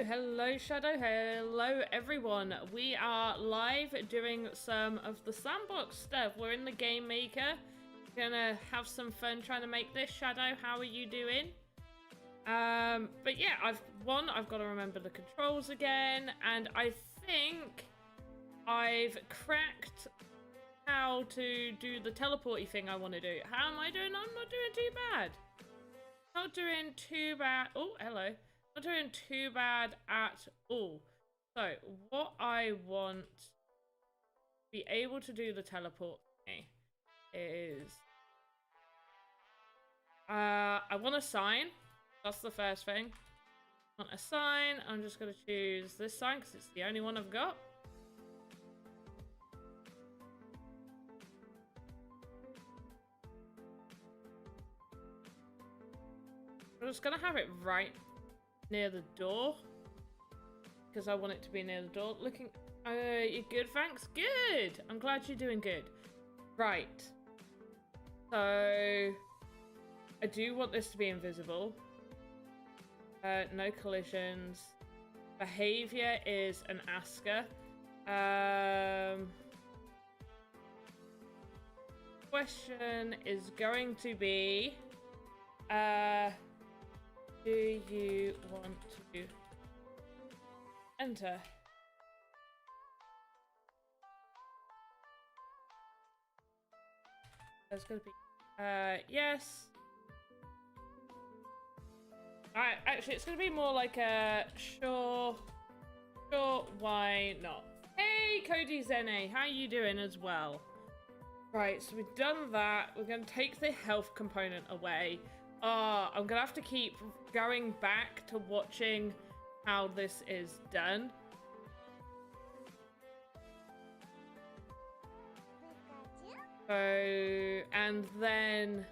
Hello Shadow, hello everyone. We are live doing some of the Sandbox stuff. We're in the game maker. Gonna have some fun trying to make this. Shadow, how are you doing? But yeah, I've got to remember the controls again, and I think I've cracked how to do the teleporty thing I want to do. How am I doing? I'm not doing too bad. Not doing too bad. Oh, hello. Not doing too bad at all. So, what I want to be able to do the teleport thing is... I want a sign. That's the first thing. I want a sign. I'm just going to choose this sign because it's the only one I've got. I'm just going to have it right near the door because I want it to be near the door. Looking, you're good, thanks. Good. I'm glad you're doing good. Right. So I do want this to be invisible. No collisions. Behavior is an asker. Question is going to be, do you want to enter? There's gonna be yes. Alright, actually it's gonna be more like a sure, why not? Hey Cody Zene, how you doing as well? Right, so we've done that. We're gonna take the health component away. I'm gonna have to keep going back to watching how this is done. So, and then...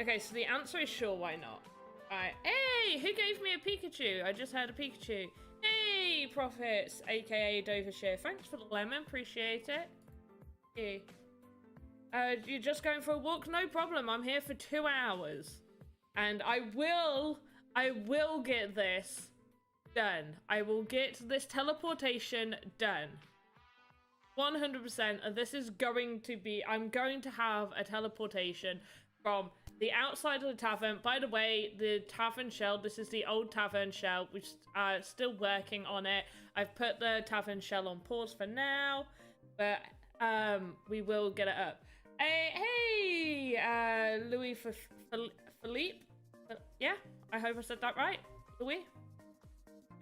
Okay, so the answer is sure, why not? Alright, hey, who gave me a Pikachu? I just had a Pikachu. Hey, Profits, aka Dovershire. Thanks for the lemon, appreciate it. Hey. You're just going for a walk? No problem. I'm here for 2 hours. And I will get this done. I will get this teleportation done. 100% of this is going to be... I'm going to have a teleportation from the outside of the tavern. By the way, the tavern shell, this is the old tavern shell. We're still working on it. I've put the tavern shell on pause for now. But we will get it up. Hey, Louis Philippe? Yeah, I hope I said that right. Louis?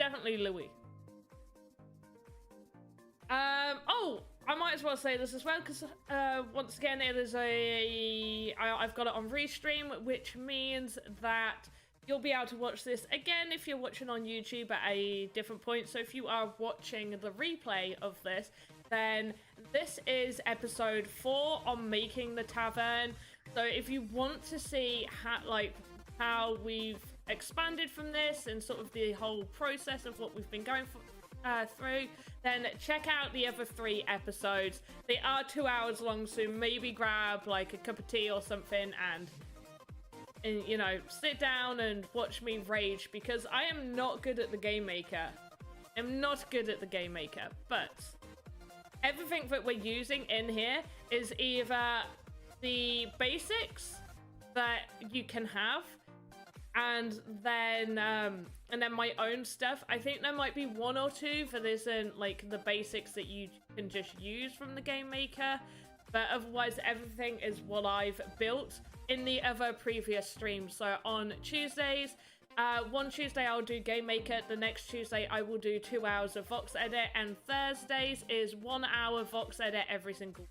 Definitely Louis. Oh, I might as well say this as well, because once again, it is I've got it on Restream, which means that you'll be able to watch this again if you're watching on YouTube at a different point. So if you are watching the replay of this, then this is episode 4 on making the tavern. So if you want to see how we've expanded from this and sort of the whole process of what we've been going through, then check out the other 3 episodes. They are 2 hours long, so maybe grab like a cup of tea or something and you know, sit down and watch me rage, because I am not good at the game maker. I'm not good at the game maker, but everything that we're using in here is either the basics that you can have, and then my own stuff. I think there might be 1 or 2 that isn't like the basics that you can just use from the game maker, but otherwise everything is what I've built in the other previous streams. So on Tuesdays, one Tuesday I'll do game maker, the next Tuesday I will do 2 hours of vox edit, and Thursdays is 1 hour vox edit every single.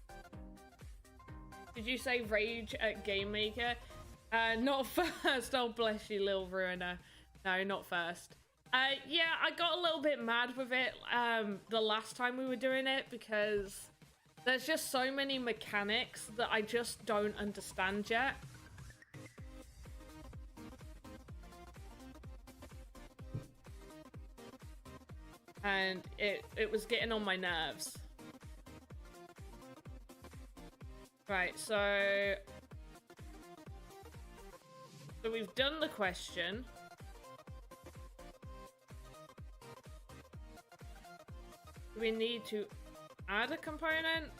Did you say rage at game maker? Not first. Oh, bless you, little ruiner. No, not first. Yeah, I got a little bit mad with it the last time we were doing it, because there's just so many mechanics that I just don't understand yet. And it was getting on my nerves. Right, so we've done the question. We need to add a component.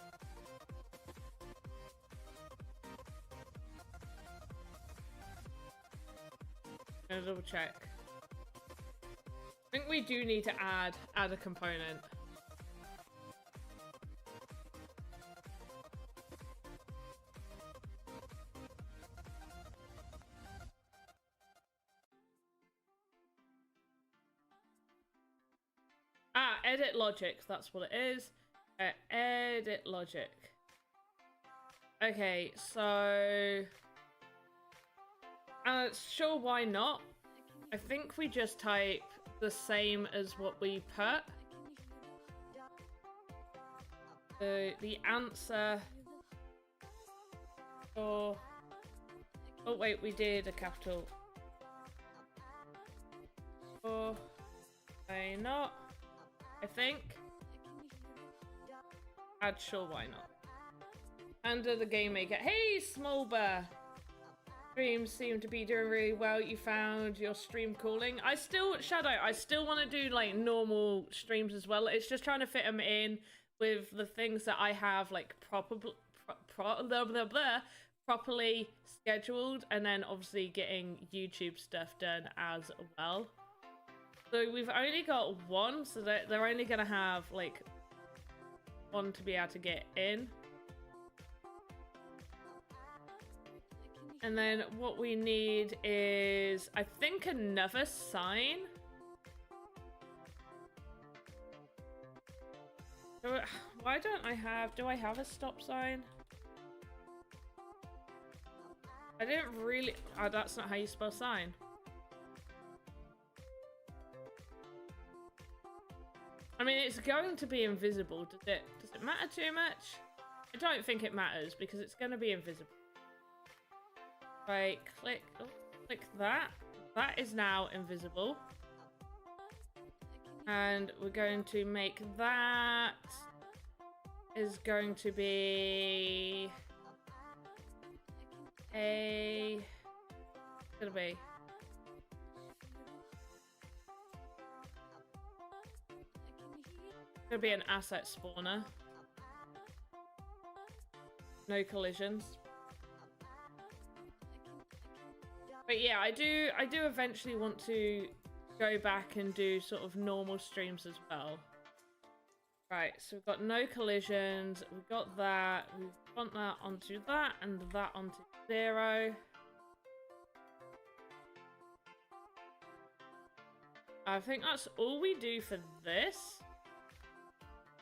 Gonna double check. I think we do need to add a component. Edit logic, that's what it is. Edit logic. Okay, so sure, why not? I think we just type the same as what we put. The answer for... Oh wait, we did a capital. Or why not? I think. Add sure, why not? Under the game maker. Hey, Small Bear! Streams seem to be doing really well. You found your stream calling. I still want to do like normal streams as well. It's just trying to fit them in with the things that I have like properly scheduled, and then obviously getting YouTube stuff done as well. So we've only got 1, so they're only gonna have like 1 to be able to get in. And then what we need is, I think, another sign. Why don't I have... Do I have a stop sign? I didn't really... Oh, that's not how you spell sign. I mean, it's going to be invisible. Does it matter too much? I don't think it matters, because it's going to be invisible. Right, click that. That is now invisible. And we're going to make that is going to be a... What's it gonna be? It's gonna be an asset spawner. No collisions. But yeah, I do eventually want to go back and do sort of normal streams as well. Right, so we've got no collisions, we've got that, we want that onto that, and that onto 0. I think that's all we do for this.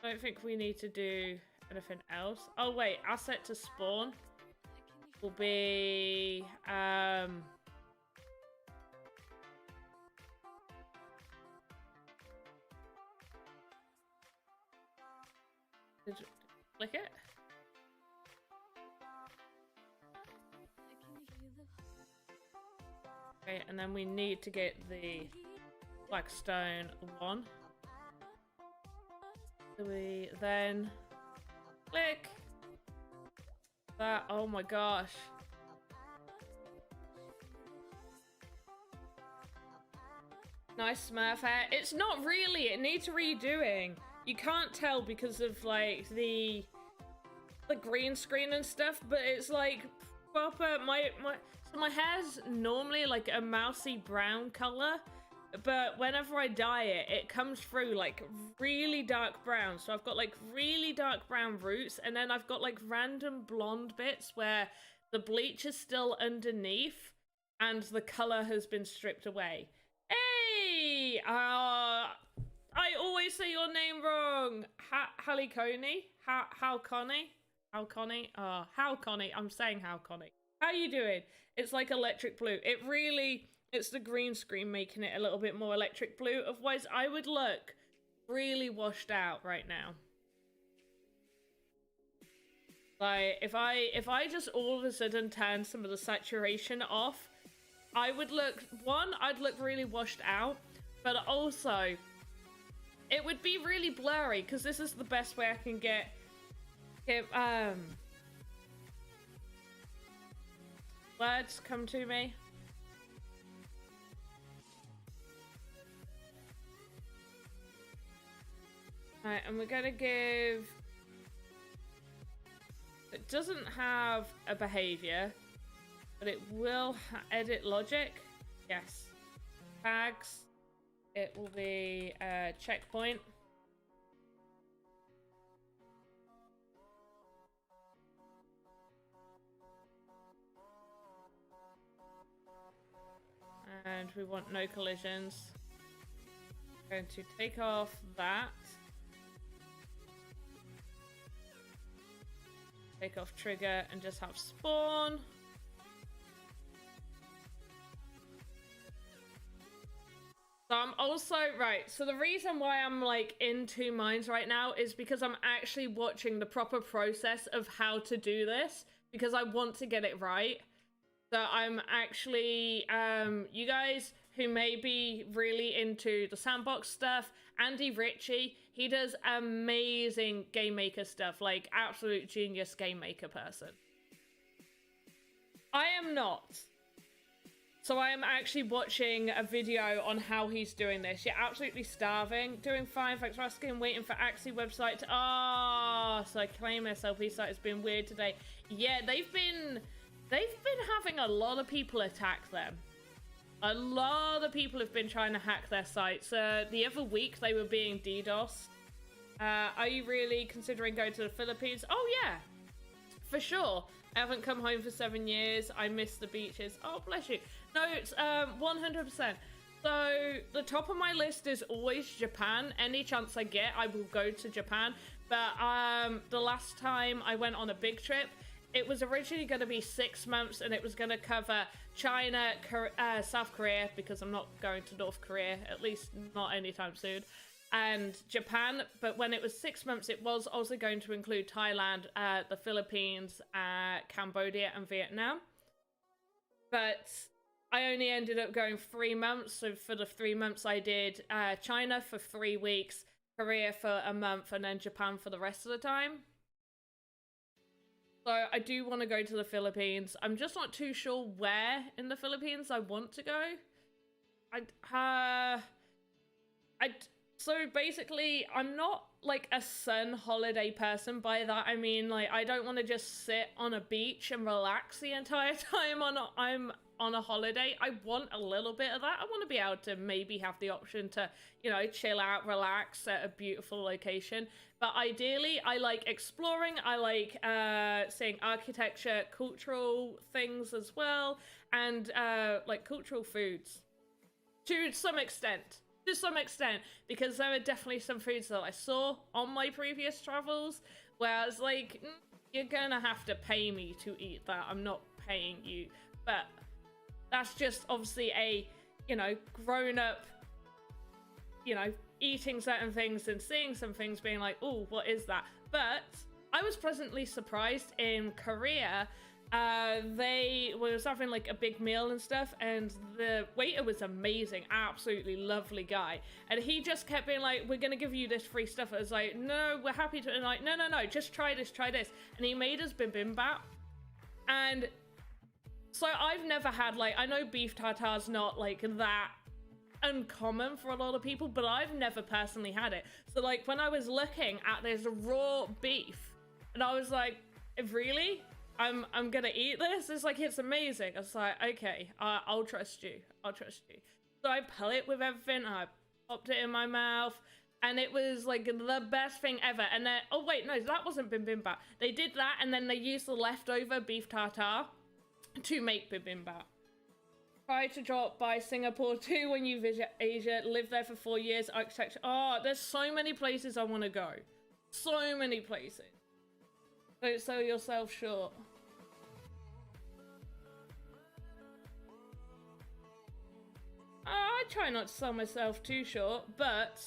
I don't think we need to do anything else. Oh wait, asset to spawn will be click it. Okay, and then we need to get the Blackstone one. So we then click that. Oh my gosh. Nice Smurf hair. It's not really. It needs redoing. You can't tell because of like the green screen and stuff, but it's like proper. So my hair's normally like a mousy brown color, but whenever I dye it, it comes through like really dark brown. So I've got like really dark brown roots, and then I've got like random blonde bits where the bleach is still underneath and the color has been stripped away. Hey! I always say your name wrong. Hallie Coney? How Connie? How Connie? How Connie? I'm saying how Connie. How you doing? It's like electric blue. It's the green screen making it a little bit more electric blue. Otherwise, I would look really washed out right now. Like, if I just all of a sudden turn some of the saturation off, I would look, I'd look really washed out, but also, it would be really blurry, because this is the best way I can get words come to me. Alright, and we're gonna give... It doesn't have a behavior, but it will edit logic. Yes. Tags. It will be a checkpoint. And we want no collisions. I'm going to take off that. Take off trigger and just have spawn. So I'm also, right, so the reason why I'm like in two minds right now is because I'm actually watching the proper process of how to do this, because I want to get it right. So I'm actually, you guys who may be really into the Sandbox stuff, Andy Ritchie, he does amazing game maker stuff, like absolute genius game maker person. I am not. So I am actually watching a video on how he's doing this. You're absolutely starving. Doing fine, thanks for asking. Waiting for Axie website to... so I claim SLP site has been weird today. Yeah, they've been having a lot of people attack them. A lot of people have been trying to hack their sites. The other week, they were being DDoSed. Are you really considering going to the Philippines? Oh, yeah. For sure. I haven't come home for 7 years. I miss the beaches. Oh, bless you. No, it's 100%. So the top of my list is always Japan. Any chance I get, I will go to Japan. But the last time I went on a big trip, it was originally going to be 6 months, and it was going to cover China, South Korea, because I'm not going to North Korea, at least not anytime soon, and Japan. But when it was 6 months, it was also going to include Thailand, the Philippines, Cambodia, and Vietnam. But I only ended up going 3 months. So for the 3 months, I did China for 3 weeks, Korea for a month, and then Japan for the rest of the time. So I do want to go to the Philippines. I'm just not too sure where in the Philippines I want to go. So basically, I'm not like a sun holiday person. By that I mean, like, I don't want to just sit on a beach and relax the entire time I'm on a holiday. I want a little bit of that. I want to be able to maybe have the option to, you know, chill out, relax at a beautiful location. But ideally, I like exploring. I like seeing architecture, cultural things as well, and like cultural foods to some extent. to some extent, because there are definitely some foods that I saw on my previous travels where I was like, you're gonna have to pay me to eat that. I'm not paying you. But that's just obviously a, you know, grown up, you know, eating certain things and seeing some things being like, oh, what is that? But I was pleasantly surprised in Korea. They was having like a big meal and stuff, and the waiter was amazing, absolutely lovely guy, and he just kept being like, we're gonna give you this free stuff. I was like, no, we're happy to, and like, no, just try this, and he made us bibimbap. And so I've never had, like, I know beef tartare's not like that uncommon for a lot of people, but I've never personally had it. So like when I was looking at this raw beef, and I was like, really? I'm gonna eat this? It's like, it's amazing. I was like, okay, I'll trust you. So I put it with everything, I popped it in my mouth, and it was like the best thing ever. And then, oh wait, no, that wasn't bibimbap. They did that, and then they used the leftover beef tartare to make bibimbap. Try to drop by Singapore too when you visit Asia. Live there for 4 years. Architecture. Oh, there's so many places I want to go. So many places. Don't sell yourself short. I try not to sell myself too short, but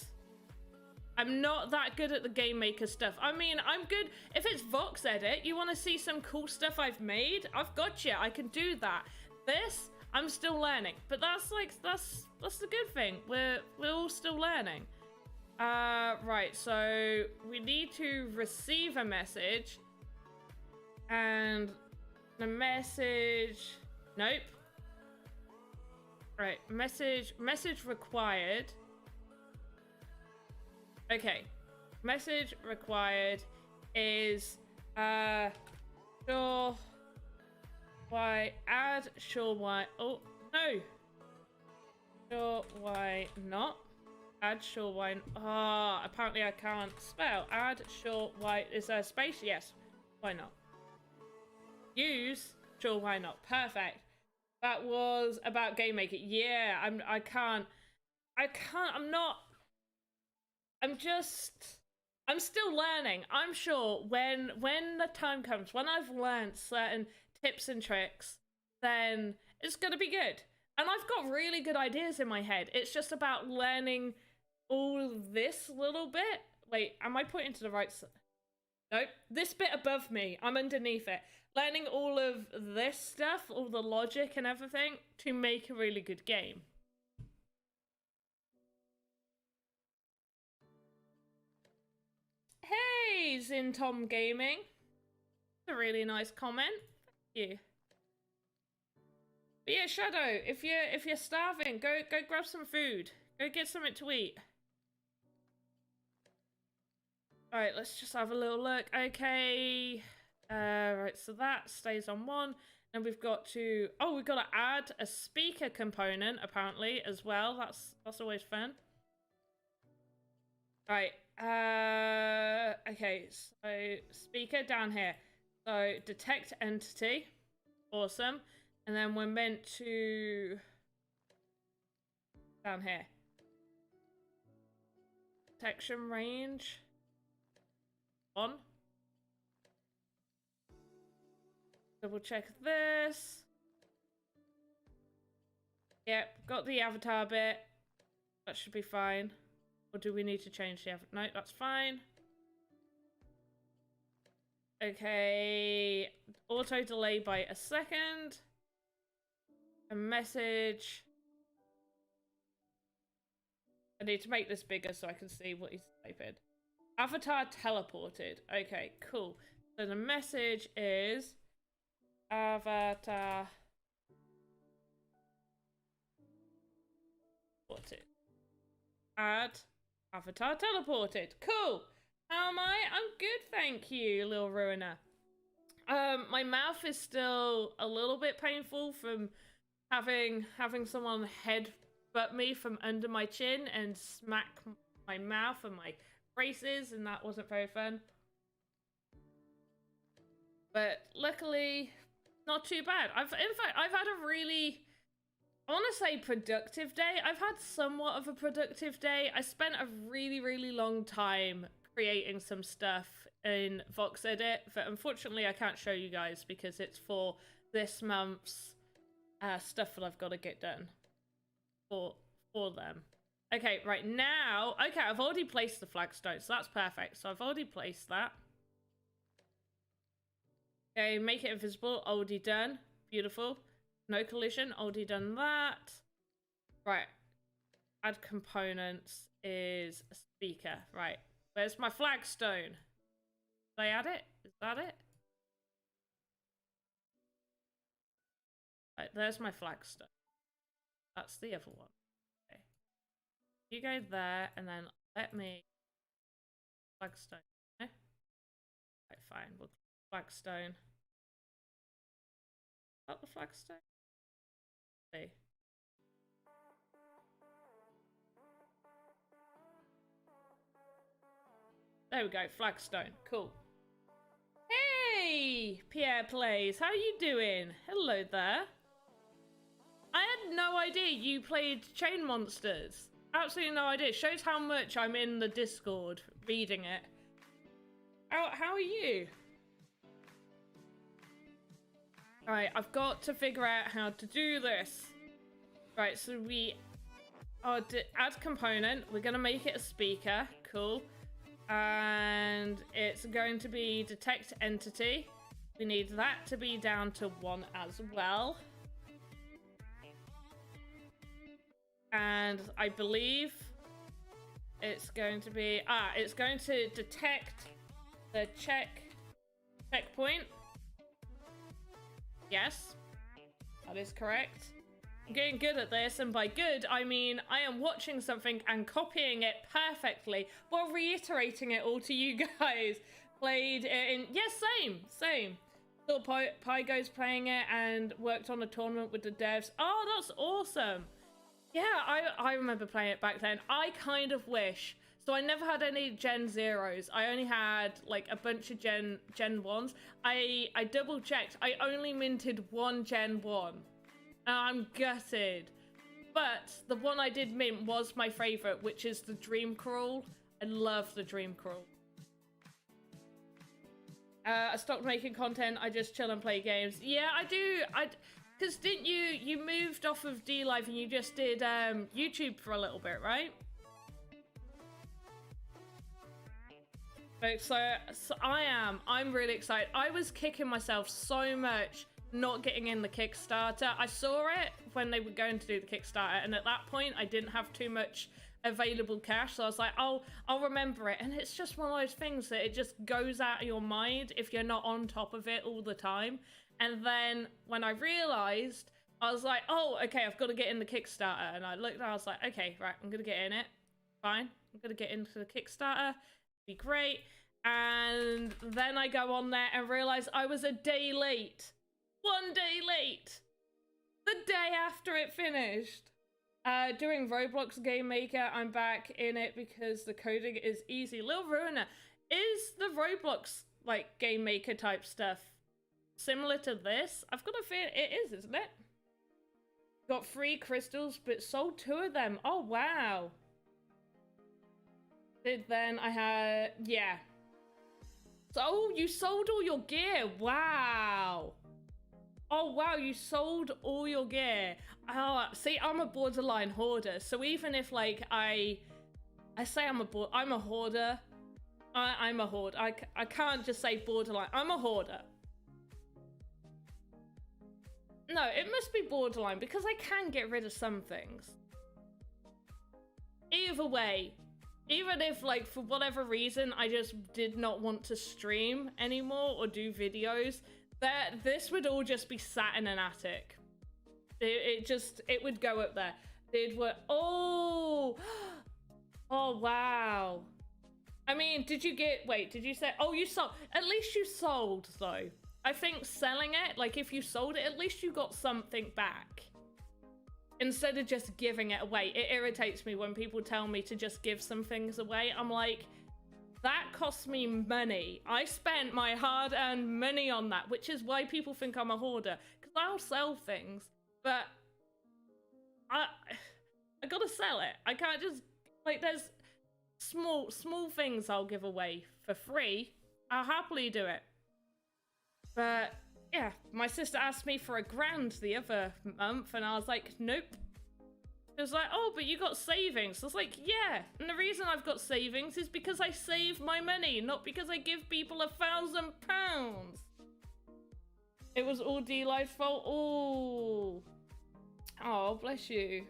I'm not that good at the game maker stuff. I mean, I'm good. If it's Vox Edit, you want to see some cool stuff I've made? I've got you. I can do that. This, I'm still learning. But that's like, that's the good thing. We're all still learning. Right, so we need to receive a message. And the message, nope. Right, message required. Okay, message required is, sure, why, add, sure, why, oh, no. Sure, why not? Add, sure, why, apparently I can't spell. Add, sure, why, is there a space? Yes, why not? Use, sure, why not? Perfect. That was about game making. Yeah, I'm still learning. I'm sure when the time comes, when I've learned certain tips and tricks, then it's gonna be good. And I've got really good ideas in my head. It's just about learning all this little bit. Wait, am I pointing to the right side? Nope, this bit above me, I'm underneath it. Learning all of this stuff, all the logic and everything, to make a really good game. Hey, Zintom Gaming. That's a really nice comment. Thank you. But yeah, Shadow, if you're starving, go grab some food. Go get something to eat. Alright, let's just have a little look. Okay. Right, so that stays on 1. And we've got to... Oh, we've got to add a speaker component, apparently, as well. That's always fun. Right. Okay, so speaker down here. So, detect entity. Awesome. And then we're meant to... Down here. Detection range. On. Double check this. Yep, got the avatar bit. That should be fine. Or do we need to change the avatar? No, that's fine. Okay. Auto delay by a second. A message. I need to make this bigger so I can see what he's typing. Avatar teleported. Okay, cool. So the message is avatar teleported. Add avatar teleported. Cool. How am I? I'm good, thank you, little ruiner. My mouth is still a little bit painful from having someone headbutt me from under my chin and smack my mouth and my braces, and that wasn't very fun. But luckily, not too bad. In fact, I've had a really I want to say productive day. I've had somewhat of a productive day. I spent a really, really long time creating some stuff in VoxEdit that unfortunately I can't show you guys because it's for this month's stuff that I've got to get done for them. Okay, right now, okay, I've already placed the flagstone, so that's perfect. So I've already placed that. Okay, make it invisible, already done. Beautiful. No collision, already done that. Right. Add components is a speaker. Right. Where's my flagstone? Did I add it? Is that it? Right, there's my flagstone. That's the other one. Okay. You go there, and then let me... Flagstone. Okay. Right, fine. We'll flagstone. Is that the flagstone? See. There we go, flagstone. Cool. Hey, Pierre Plays. How you doing? Hello there. I had no idea you played Chain Monsters. Absolutely no idea. Shows how much I'm in the Discord reading it. How are you? Alright, I've got to figure out how to do this. Right, so we are add component. We're going to make it a speaker. Cool. And it's going to be detect entity. We need that to be down to 1 as well. And I believe it's going to be... it's going to detect the checkpoint. Yes, that is correct. I'm getting good at this, and by good, I mean I am watching something and copying it perfectly while reiterating it all to you guys. Played it in... Yes, same. Thought Pygo's playing it and worked on a tournament with the devs. Oh, that's awesome. Yeah, I remember playing it back then. I kind of wish... So I never had any Gen 0s. I only had like a bunch of Gen 1s. I double checked. I only minted 1 Gen 1. And I'm gutted. But the one I did mint was my favorite, which is the Dream Crawl. I love the Dream Crawl. I stopped making content. I just chill and play games. Yeah, I do. Because didn't you moved off of DLive and you just did YouTube for a little bit, right? So I'm really excited. I was kicking myself so much not getting in the Kickstarter. I saw it when they were going to do the Kickstarter, and at that point I didn't have too much available cash, so I was like, I'll remember it. And it's just one of those things that it just goes out of your mind if you're not on top of it all the time. And then when I realized, I was like, oh, okay, I've got to get in the Kickstarter. And I looked and I was like, okay, right, I'm gonna get in it. Fine, I'm gonna get into the Kickstarter. Be great. And then I go on there and realize I was a day late. 1 day late. The day after it finished. Doing Roblox Game Maker, I'm back in it because the coding is easy. Lil Ruiner, is the Roblox like Game Maker type stuff similar to this? I've got a feeling it is, isn't it? Got 3 crystals, but sold 2 of them. Oh wow. Then I had, yeah. So, oh, you sold all your gear. Wow. Oh, wow, you sold all your gear. See, I'm a borderline hoarder. So even if, like, I say I'm a hoarder. I'm a hoarder. I can't just say borderline. I'm a hoarder. No, it must be borderline because I can get rid of some things. Either way. Even if, like, for whatever reason, I just did not want to stream anymore or do videos, this would all just be sat in an attic. It would go up there. Oh, wow. I mean, did you say, oh, you sold, at least you sold, though. I think selling it, like, if you sold it, at least you got something back. Instead of just giving it away. It irritates me when people tell me to just give some things away. I'm like, that cost me money. I spent my hard-earned money on that, which is why people think I'm a hoarder. Because I'll sell things, but I gotta sell it. I can't just, like, there's small things I'll give away for free. I'll happily do it. But yeah, my sister asked me for $1,000 the other month, and I was like, nope. It was like, oh, but you got savings. I was like, yeah. And the reason I've got savings is because I save my money, not because I give people £1,000. It was all D-Live's fault. Oh, bless you.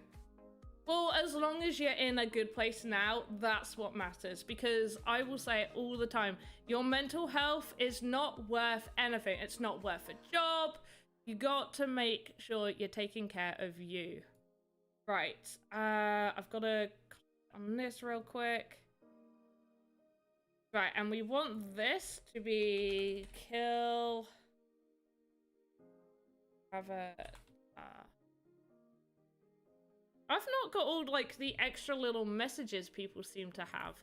Well, as long as you're in a good place now, that's what matters. Because I will say it all the time. Your mental health is not worth anything. It's not worth a job. You got to make sure you're taking care of you. Right. I've got to click on this real quick. Right, and we want this to be kill. Have a. I've not got all, like, the extra little messages people seem to have.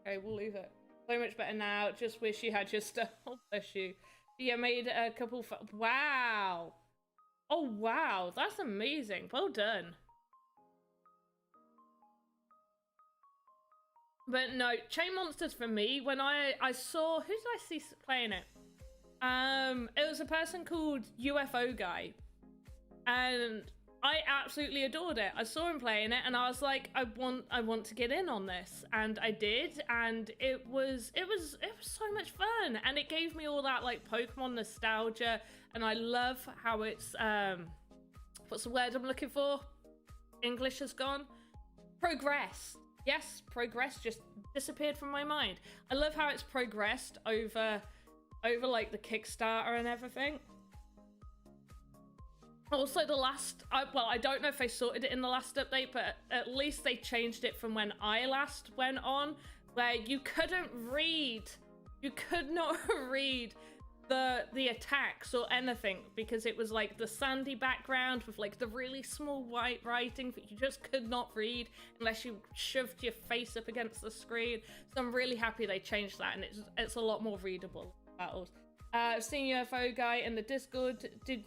Okay, we'll leave it. So much better now. Just wish you had your stuff. Oh, bless you. Yeah, made a couple. Wow. Oh, wow. That's amazing. Well done. But no, Chain Monsters for me, when I saw... Who did I see playing it? It was a person called UFO Guy, and I absolutely adored it. I saw him playing it, and I was like, I want to get in on this, and I did, and it was so much fun, and it gave me all that, like, Pokemon nostalgia, and I love how it's what's the word I'm looking for? English has gone. Progress. Yes, progress just disappeared from my mind. I love how it's progressed over like the Kickstarter and everything. Also the last, well, I don't know if they sorted it in the last update, but at least they changed it from when I last went on, where you could not read the attacks or anything, because it was like the sandy background with like the really small white writing that you just could not read unless you shoved your face up against the screen. So I'm really happy they changed that, and it's a lot more readable. Battles. I've seen UFO Guy in the Discord. Did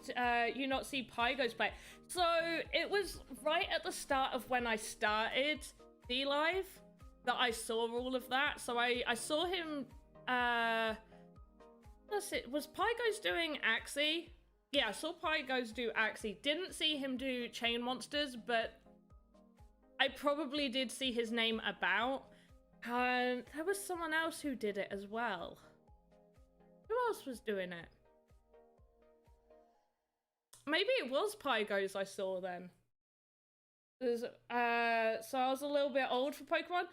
you not see Pygo's play? So it was right at the start of when I started D-Live that I saw all of that. So I saw him. Was Pygo's doing Axie? Yeah, I saw Pygo's do Axie. Didn't see him do Chain Monsters, but I probably did see his name about. And there was someone else who did it as well. Who else was doing it? Maybe it was Pygo's I saw then. So I was a little bit old for Pokemon.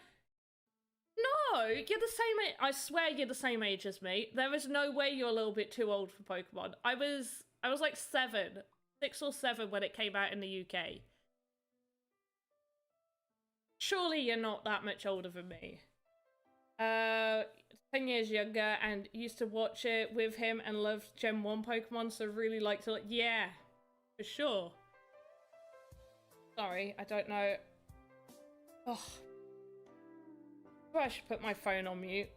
No, you're the same age. I swear you're the same age as me. There is no way you're a little bit too old for Pokemon. I was like 6 or 7 when it came out in the UK. Surely you're not that much older than me. 10 years younger, and used to watch it with him and loved Gen 1 Pokemon, so really liked to, like, yeah, for sure. Sorry, I don't know. Oh. I should put my phone on mute.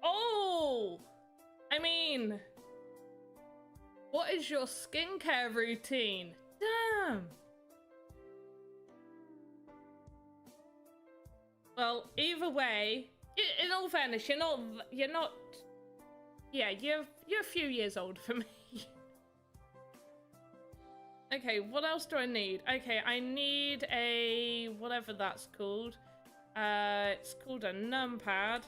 Oh! I mean, what is your skincare routine? Damn! Well, either way, in all fairness, you're not. Yeah, you're a few years older for me. Okay, what else do I need? Okay, I need a whatever that's called. It's called a numpad.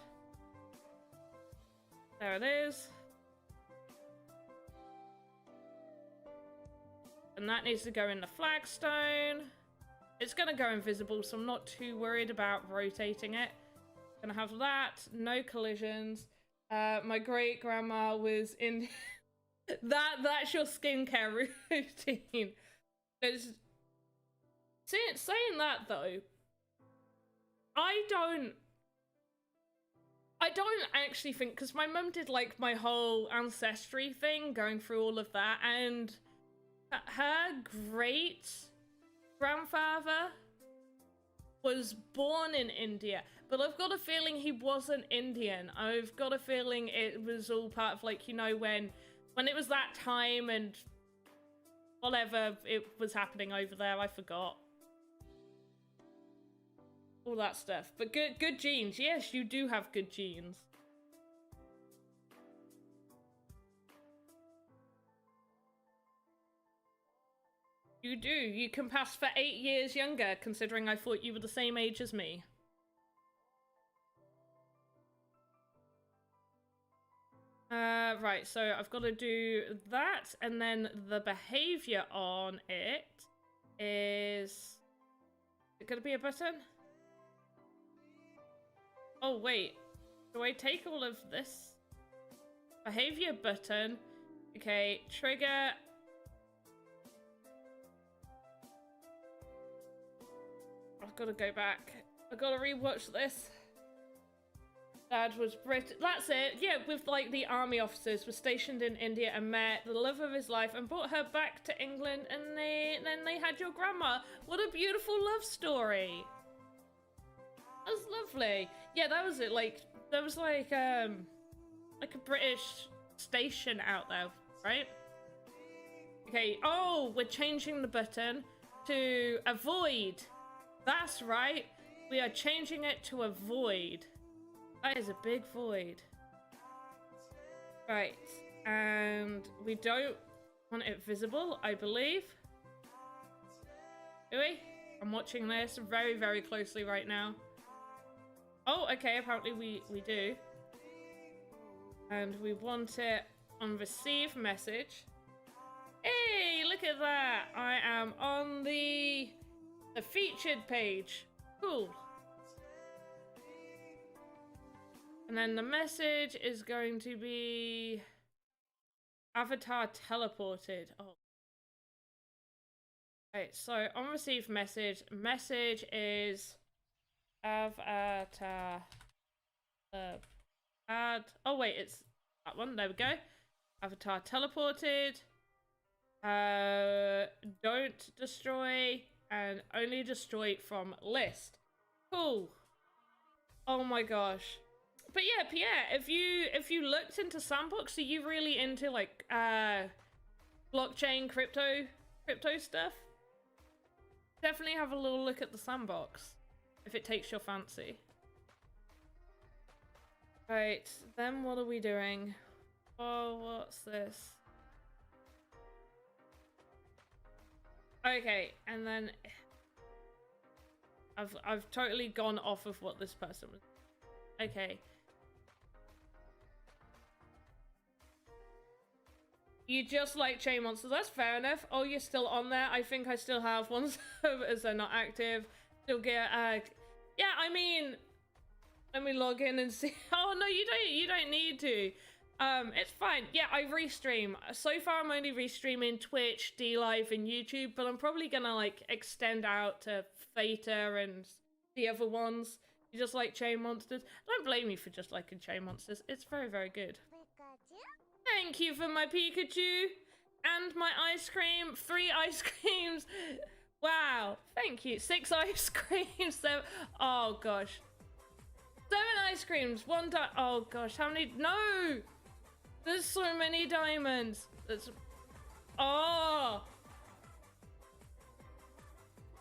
There it is. And that needs to go in the flagstone. It's gonna go invisible, so I'm not too worried about rotating it. Gonna have that, no collisions. My great grandma was in that's your skincare routine. It's... Saying that though, I don't actually think, because my mum did like my whole ancestry thing, going through all of that, and her great grandfather was born in India, but I've got a feeling he wasn't Indian. I've got a feeling it was all part of, like, you know, when when it was that time and whatever it was happening over there, I forgot. All that stuff. But good genes. Yes, you do have good genes. You do. You can pass for 8 years younger, considering I thought you were the same age as me. Right, so I've got to do that, and then the behavior on it is... Is it going to be a button? Oh, wait. Do I take all of this? Behavior button. Okay, trigger... I've got to go back. I've got to rewatch this. Dad was Brit. That's it. Yeah, with like the army officers were stationed in India and met the love of his life and brought her back to England, and then they had your grandma. What a beautiful love story. That's lovely. Yeah, that was it. Like there was like a British station out there, right? Okay. Oh, we're changing the button to avoid. That's right. We are changing it to avoid. That is a big void. Right. And we don't want it visible, I believe. Do we? I'm watching this very, very closely right now. Oh, okay. Apparently we do. And we want it on receive message. Hey, look at that. I am on the featured page. Cool. And then the message is going to be avatar teleported. Oh. Okay, so on receive message, message is avatar add. Oh wait, it's that one. There we go. Avatar teleported. Don't destroy and only destroy from list. Cool. Oh my gosh. But yeah, Pierre, if you looked into Sandbox, are you really into like blockchain, crypto stuff? Definitely have a little look at the Sandbox if it takes your fancy. Right, then what are we doing? Oh, what's this? Okay, and then I've totally gone off of what this person was. Okay. You just like chain monsters. That's fair enough. Oh, you're still on there. I think I still have ones as they're not active. Still get yeah, I mean, let me log in and see. Oh no, you don't need to. It's fine. Yeah, I restream. So far I'm only restreaming Twitch, DLive, and YouTube, but I'm probably gonna like extend out to Theta and the other ones. You just like chain monsters. Don't blame me for just liking chain monsters. It's very, very good. Thank you for my Pikachu and my ice cream. 3 ice creams. Wow. Thank you. 6 ice creams. 7. Oh gosh. 7 ice creams. 1 oh gosh. How many? No. There's so many diamonds. That's. Oh.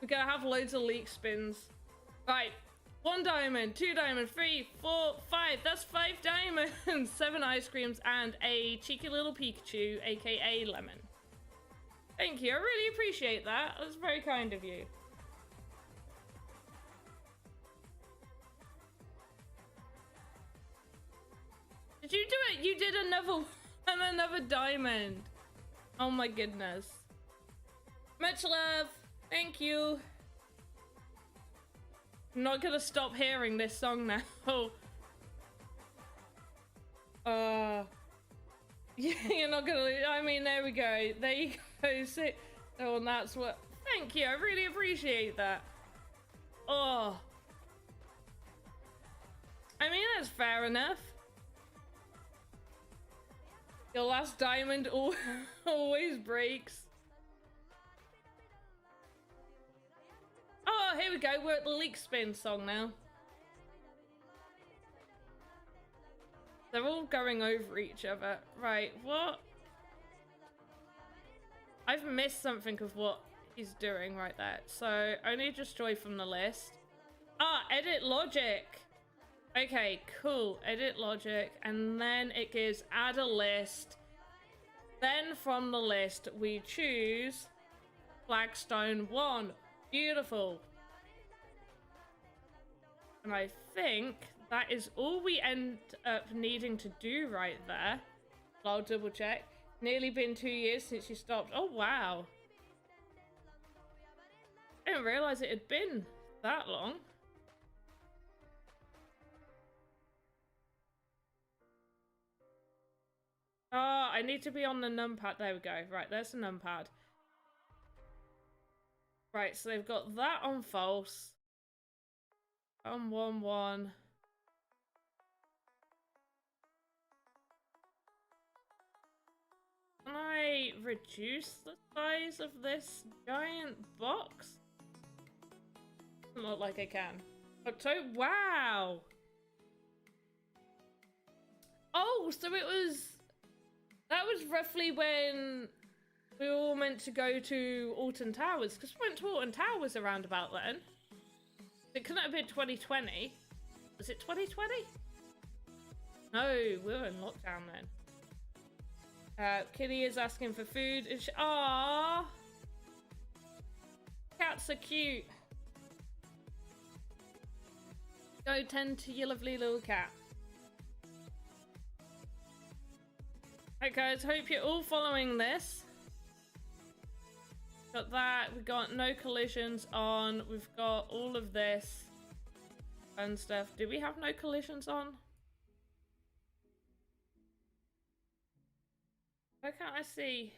We're gonna have loads of leak spins. Right. 1 diamond, 2 diamond, 3, 4, 5. That's 5 diamonds. 7 ice creams and a cheeky little Pikachu, aka Lemon. Thank you. I really appreciate that. That's very kind of you. Did you do it? You did another diamond. Oh my goodness. Much love. Thank you. I'm not gonna stop hearing this song now. Yeah, you're not gonna. I mean, there we go. There you go. Sit. Oh, and that's what. Thank you. I really appreciate that. Oh. I mean, that's fair enough. Your last diamond always breaks. Oh, here we go. We're at the leak spin song now. They're all going over each other. Right, what? I've missed something of what he's doing right there. So only destroy from the list. Ah, edit logic. Okay, cool. Edit logic. And then it gives add a list. Then from the list, we choose Flagstone 1. Beautiful. And I think that is all we end up needing to do right there. I'll double check. Nearly been 2 years since you stopped. Oh, wow. I didn't realize it had been that long. Oh, I need to be on the numpad. There we go. Right, there's the numpad. Right, so they've got that on false. On 1-1. Can I reduce the size of this giant box? Doesn't look like I can. October. Wow. Oh, so it was. That was roughly when we were all meant to go to Alton Towers, because we went to Alton Towers around about then. It couldn't have been 2020. Was it 2020? No, we were in lockdown then. Kitty is asking for food. Aww. Cats are cute. Go tend to your lovely little cat. Right guys, hope you're all following this. Got that, we got no collisions on, we've got all of this fun stuff. Do we have no collisions on? Why can't I see?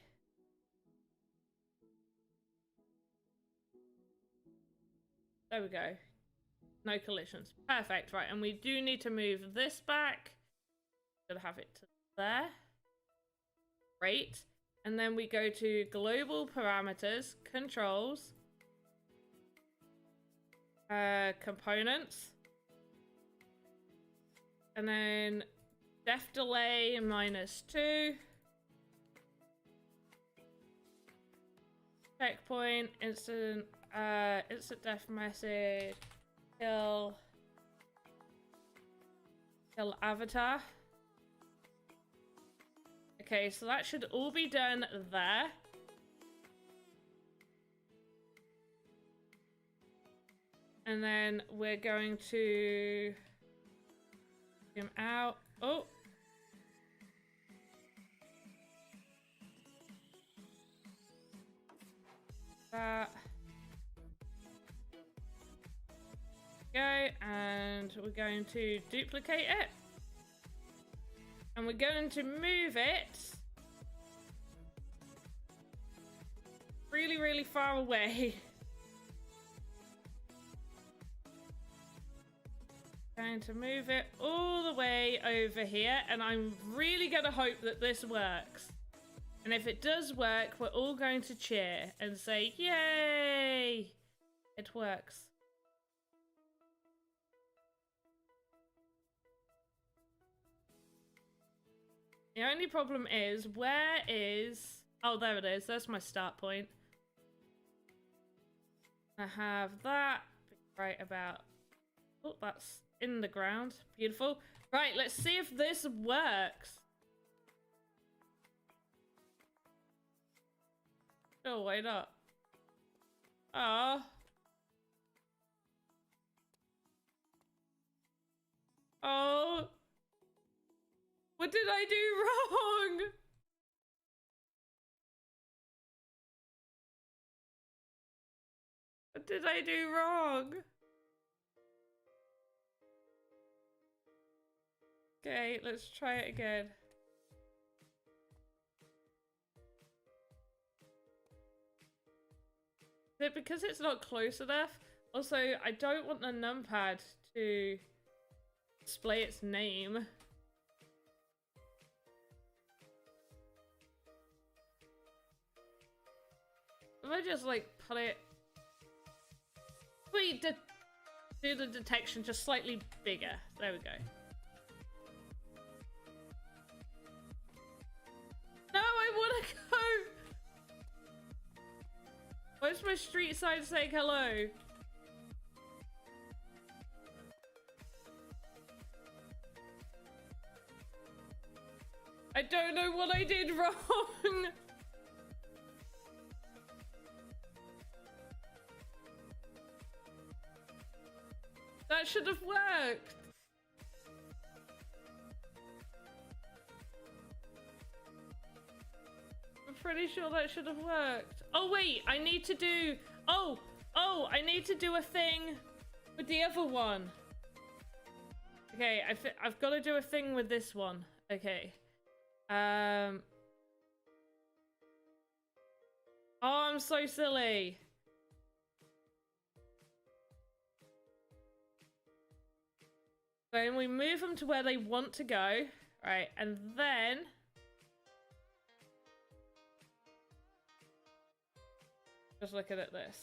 There we go. No collisions. Perfect, right, and we do need to move this back. Gonna have it to there. Great. And then we go to global parameters, controls, components, and then def delay -2, checkpoint, instant def message, kill avatar. Okay, so that should all be done there. And then we're going to zoom out. Oh. That. Go, and we're going to duplicate it. And we're going to move it really, really far away. Going to move it all the way over here, and I'm really going to hope that this works. And if it does work, we're all going to cheer and say, yay! It works. The only problem is, where is... Oh, there it is. That's my start point. I have that right about... Oh, that's in the ground. Beautiful. Right, let's see if this works. Oh, wait up. Oh. Oh. What did I do wrong? What did I do wrong? Okay, let's try it again. Is it because it's not close enough? Also, I don't want the numpad to display its name. If I just like put it... Wait, do the detection just slightly bigger. There we go. No, I want to go! Where's my street sign saying hello? I don't know what I did wrong. That should have worked. I'm pretty sure that should have worked. Oh wait, I need to do... Oh, I need to do a thing with the other one. Okay, I've got to do a thing with this one. Okay. Oh, I'm so silly. Then we move them to where they want to go. Right, and then... Just looking at this.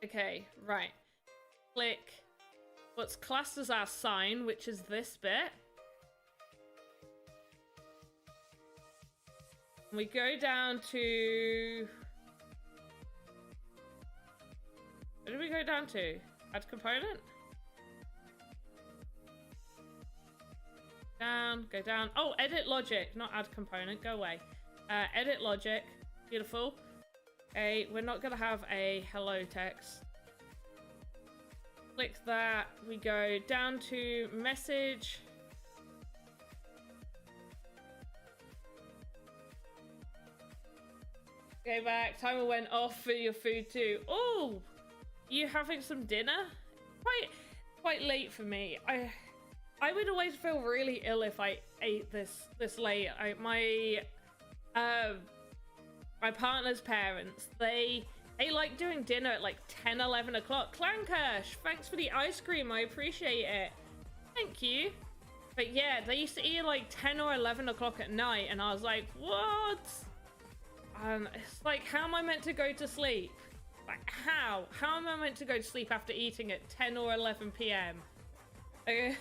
Okay, right. Click what's classed as our sign, which is this bit. We go down to... Where do we go down to? Add component? Down, go down. Oh, edit logic, not add component. Go away. Edit logic. Beautiful. Okay, we're not gonna have a hello text. Click that. We go down to message. Go back. Timer went off for your food too. Oh, you having some dinner? Quite late for me. I would always feel really ill if I ate this late. My partner's parents, they like doing dinner at like 10, 11 o'clock. Clankersh, thanks for the ice cream. I appreciate it. Thank you. But yeah, they used to eat like 10 or 11 o'clock at night, and I was like, what? It's like, how am I meant to go to sleep? Like, how? How am I meant to go to sleep after eating at 10 or 11 p.m.? Okay.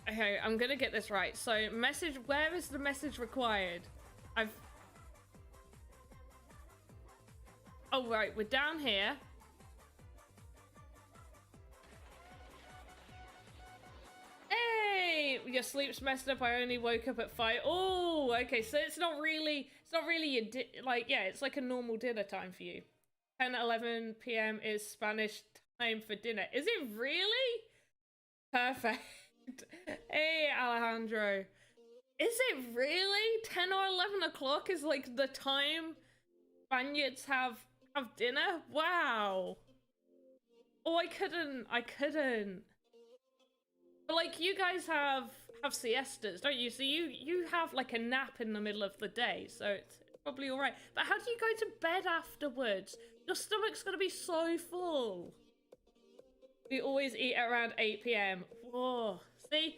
Okay, I'm gonna get this right. So, message, where is the message required? Oh, right, we're down here. Hey, your sleep's messed up. I only woke up at 5. Oh, okay, so it's not really your like, yeah, it's like a normal dinner time for you. 10, 11 p.m. is Spanish time for dinner. Is it really? Perfect. Hey, Alejandro. Is it really? 10 or 11 o'clock is like the time Spaniards have dinner? Wow. Oh, I couldn't. But like, you guys have siestas, don't you? So you have like a nap in the middle of the day, so it's probably all right. But how do you go to bed afterwards? Your stomach's gonna be so full. We always eat at around 8 p.m. Whoa. See,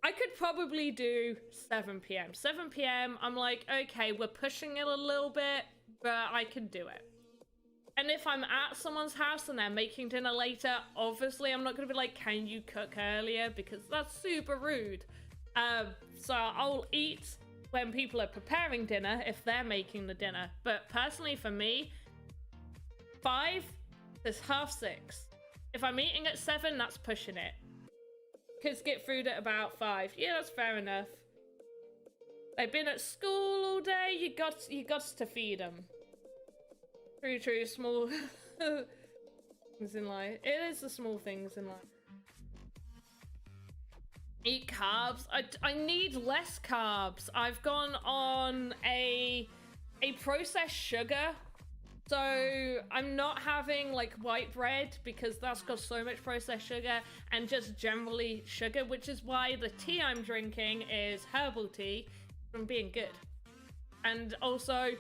I could probably do 7 p.m. 7 p.m. I'm like, okay, we're pushing it a little bit, but I can do it. And if I'm at someone's house and they're making dinner later, obviously I'm not going to be like, can you cook earlier? Because that's super rude. So I'll eat when people are preparing dinner if they're making the dinner. But personally for me, 5 is half 6. If I'm eating at 7, that's pushing it. Kids get food at about 5. Yeah, that's fair enough. They've been at school all day. You got to feed them. True, small things in life. It is the small things in life. Eat carbs. I need less carbs. I've gone on a processed sugar. So I'm not having like white bread because that's got so much processed sugar, and just generally sugar, which is why the tea I'm drinking is herbal tea from being good. And also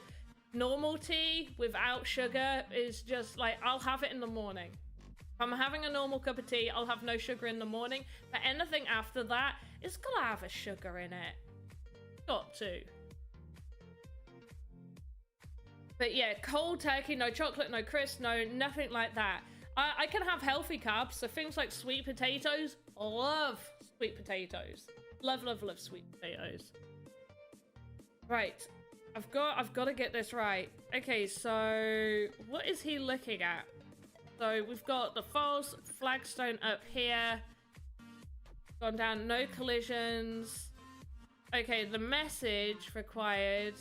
normal tea without sugar is just like, I'll have it in the morning. If I'm having a normal cup of tea, I'll have no sugar in the morning, but anything after that, it's gotta have a sugar in it. Got to. But yeah, cold turkey, no chocolate, no crisp, no nothing like that. I can have healthy carbs, so things like sweet potatoes. Love Sweet potatoes. Love, love, love sweet potatoes. Right. I've got to get this right. Okay, so what is he looking at? So we've got the false flagstone up here. Gone down, no collisions. Okay, the message required.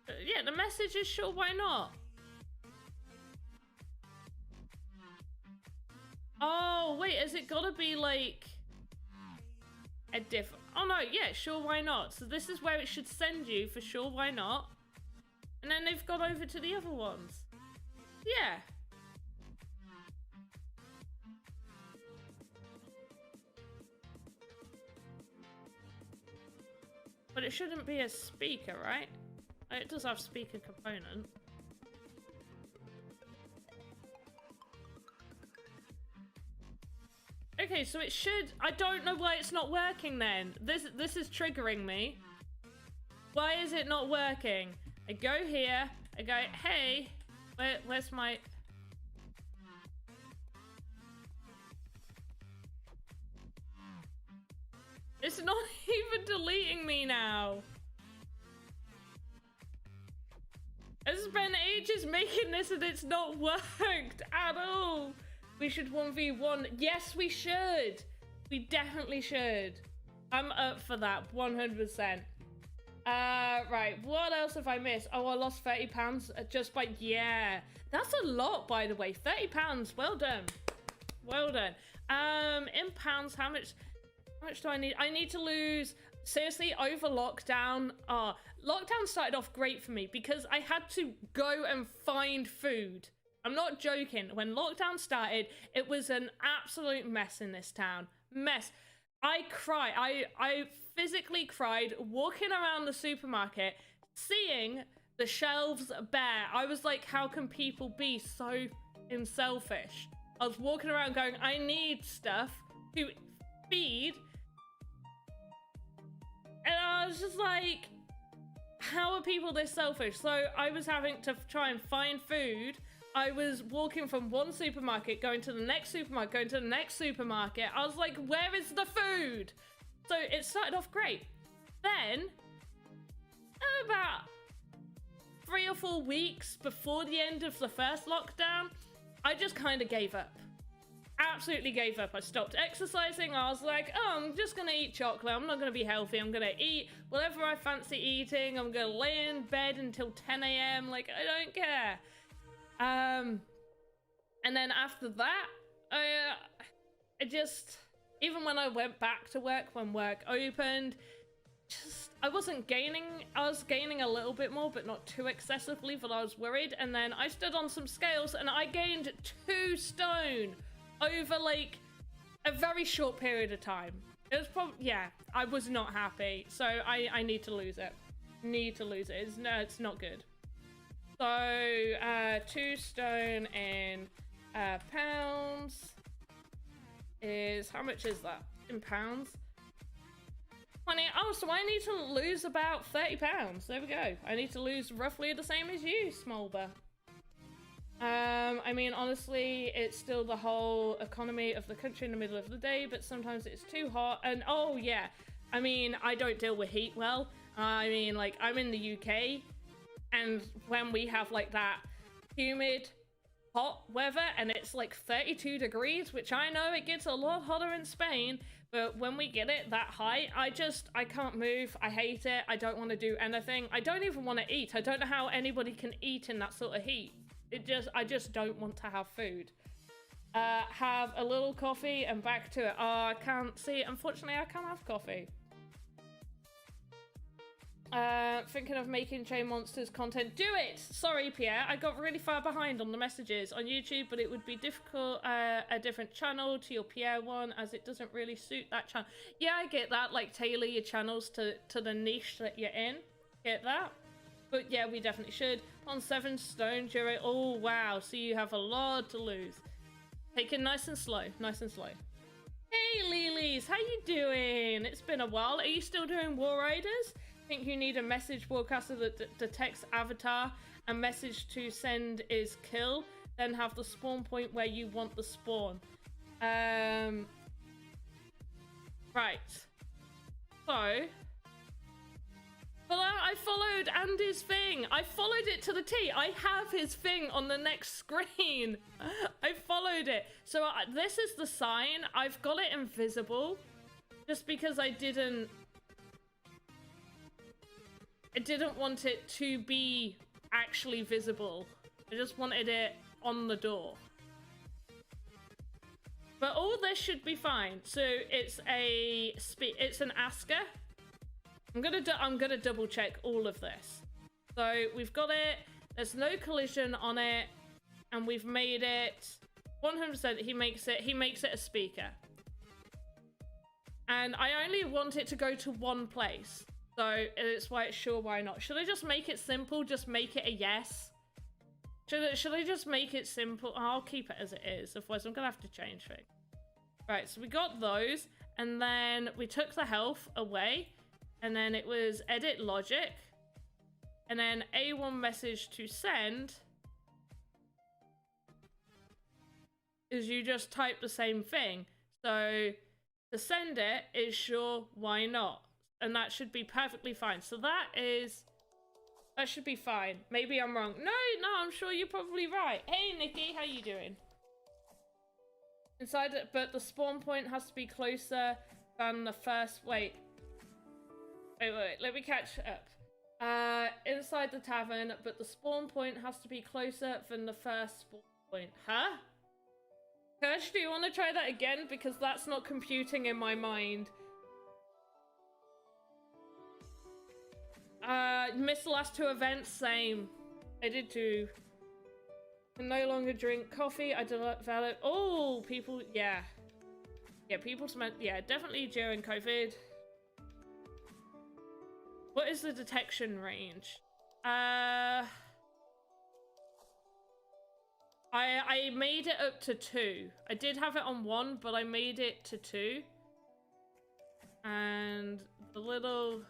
Yeah, the message is sure, why not? Oh, wait, has it gotta be like a different... Oh no, yeah, sure, why not? So this is where it should send you for sure, why not? And then they've gone over to the other ones. Yeah. But it shouldn't be a speaker, right? It does have speaker component. Okay, so it should... I don't know why it's not working then. This is triggering me. Why is it not working? I go here, I go, hey, where's my... It's not even deleting me now. I spent ages making this and it's not worked at all. We should 1v1. Yes, we should. We definitely should. I'm up for that, 100%. Right, what else have I missed? Oh, I lost 30 pounds just by... Yeah, that's a lot, by the way. 30 pounds, well done. Well done. In pounds, how much do I need? I need to lose... Seriously, over lockdown... lockdown started off great for me because I had to go and find food. I'm not joking. When lockdown started, it was an absolute mess in this town. Mess. I cried. I physically cried walking around the supermarket, seeing the shelves bare. I was like, how can people be so selfish? I was walking around going, I need stuff to feed. And I was just like, how are people this selfish? So I was having to try and find food. I was walking from one supermarket, going to the next supermarket, going to the next supermarket. I was like, where is the food? So it started off great. Then, about 3 or 4 weeks before the end of the first lockdown, I just kind of gave up. Absolutely gave up. I stopped exercising. I was like, oh, I'm just going to eat chocolate. I'm not going to be healthy. I'm going to eat whatever I fancy eating. I'm going to lay in bed until 10 a.m. Like, I don't care. And then after that, I just, even when I went back to work, when work opened, I wasn't gaining, I was gaining a little bit more, but not too excessively, but I was worried. And then I stood on some scales and I gained 2 stone over like a very short period of time. It was probably, yeah, I was not happy. So I need to lose it. Need to lose it. It's not good. So, 2 stone in pounds is, how much is that in pounds? 20. Oh, so I need to lose about 30 pounds. There we go. I need to lose roughly the same as you, Smolber. I mean, honestly, it's still the whole economy of the country in the middle of the day, but sometimes it's too hot. And oh yeah, I mean, I don't deal with heat well. I mean, like, I'm in the UK. And when we have like that humid, hot weather and it's like 32 degrees, which I know it gets a lot hotter in Spain, but when we get it that high, I can't move. I hate it. I don't want to do anything. I don't even want to eat. I don't know how anybody can eat in that sort of heat. I just don't want to have food. Have a little coffee and back to it. Oh, I can't see. Unfortunately, I can't have coffee. Thinking of making Chain Monsters content. Do it! Sorry, Pierre. I got really far behind on the messages on YouTube, but it would be difficult, a different channel to your Pierre one, as it doesn't really suit that channel. Yeah, I get that. Like, tailor your channels to the niche that you're in. Get that? But yeah, we definitely should. On 7 stone during... Oh, wow. So you have a lot to lose. Take it nice and slow. Nice and slow. Hey, Lilies. How you doing? It's been a while. Are you still doing War Raiders? Think you need a message broadcaster that detects avatar, and message to send is kill, then have the spawn point where you want the spawn. Right. So... But I followed Andy's thing. I followed it to the T. I have his thing on the next screen. I followed it. So this is the sign. I've got it invisible. Just because I didn't want it to be actually visible. I just wanted it on the door. But all this should be fine. So it's an asker. I'm gonna double check all of this. So we've got it. There's no collision on it, and we've made it 100%. He makes it a speaker. And I only want it to go to one place. So it's why it's sure, why not? Should I just make it simple? Just make it a yes? Should I just make it simple? I'll keep it as it is. Otherwise, I'm going to have to change things. Right, so we got those. And then we took the health away. And then it was edit logic. And then A1 message to send is you just type the same thing. So... to send it is sure, why not? And that should be perfectly fine. So that should be fine. Maybe I'm wrong. No, I'm sure you're probably right. Hey, Nikki, how you doing? Inside it, but the spawn point has to be closer than the first, wait, let me catch up. Inside the tavern, but the spawn point has to be closer than the first spawn point. Huh? Kirsch, do you want to try that again? Because that's not computing in my mind. Missed the last two events, same. I did too. Can no longer drink coffee. I developed... Oh, people... Yeah. Yeah, people... Yeah, definitely during COVID. What is the detection range? I made it up to 2. I did have it on 1, but I made it to 2. And the little...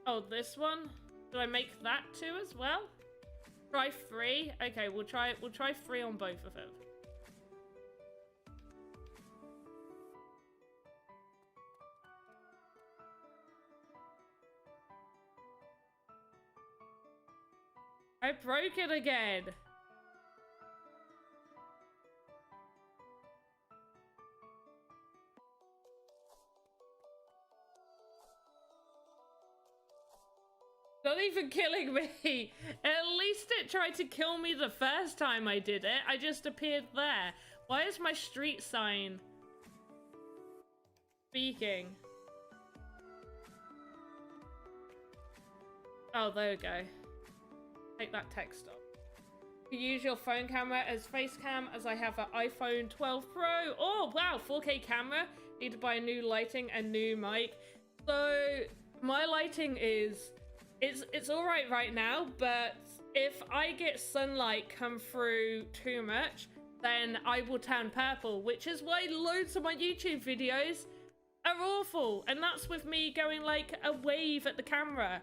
Oh, this one? Did I make that 2 as well? Try 3? Okay, we'll try 3 on both of them. I broke it again. Not even killing me. At least it tried to kill me the first time I did it. I just appeared there. Why is my street sign speaking? Oh, there we go. Take that text off. You use your phone camera as face cam, as I have an iPhone 12 Pro. Oh, wow, 4K camera. Need to buy new lighting and new mic. So, my lighting is... It's alright right now, but if I get sunlight come through too much, then I will turn purple, which is why loads of my YouTube videos are awful. And that's with me going like a wave at the camera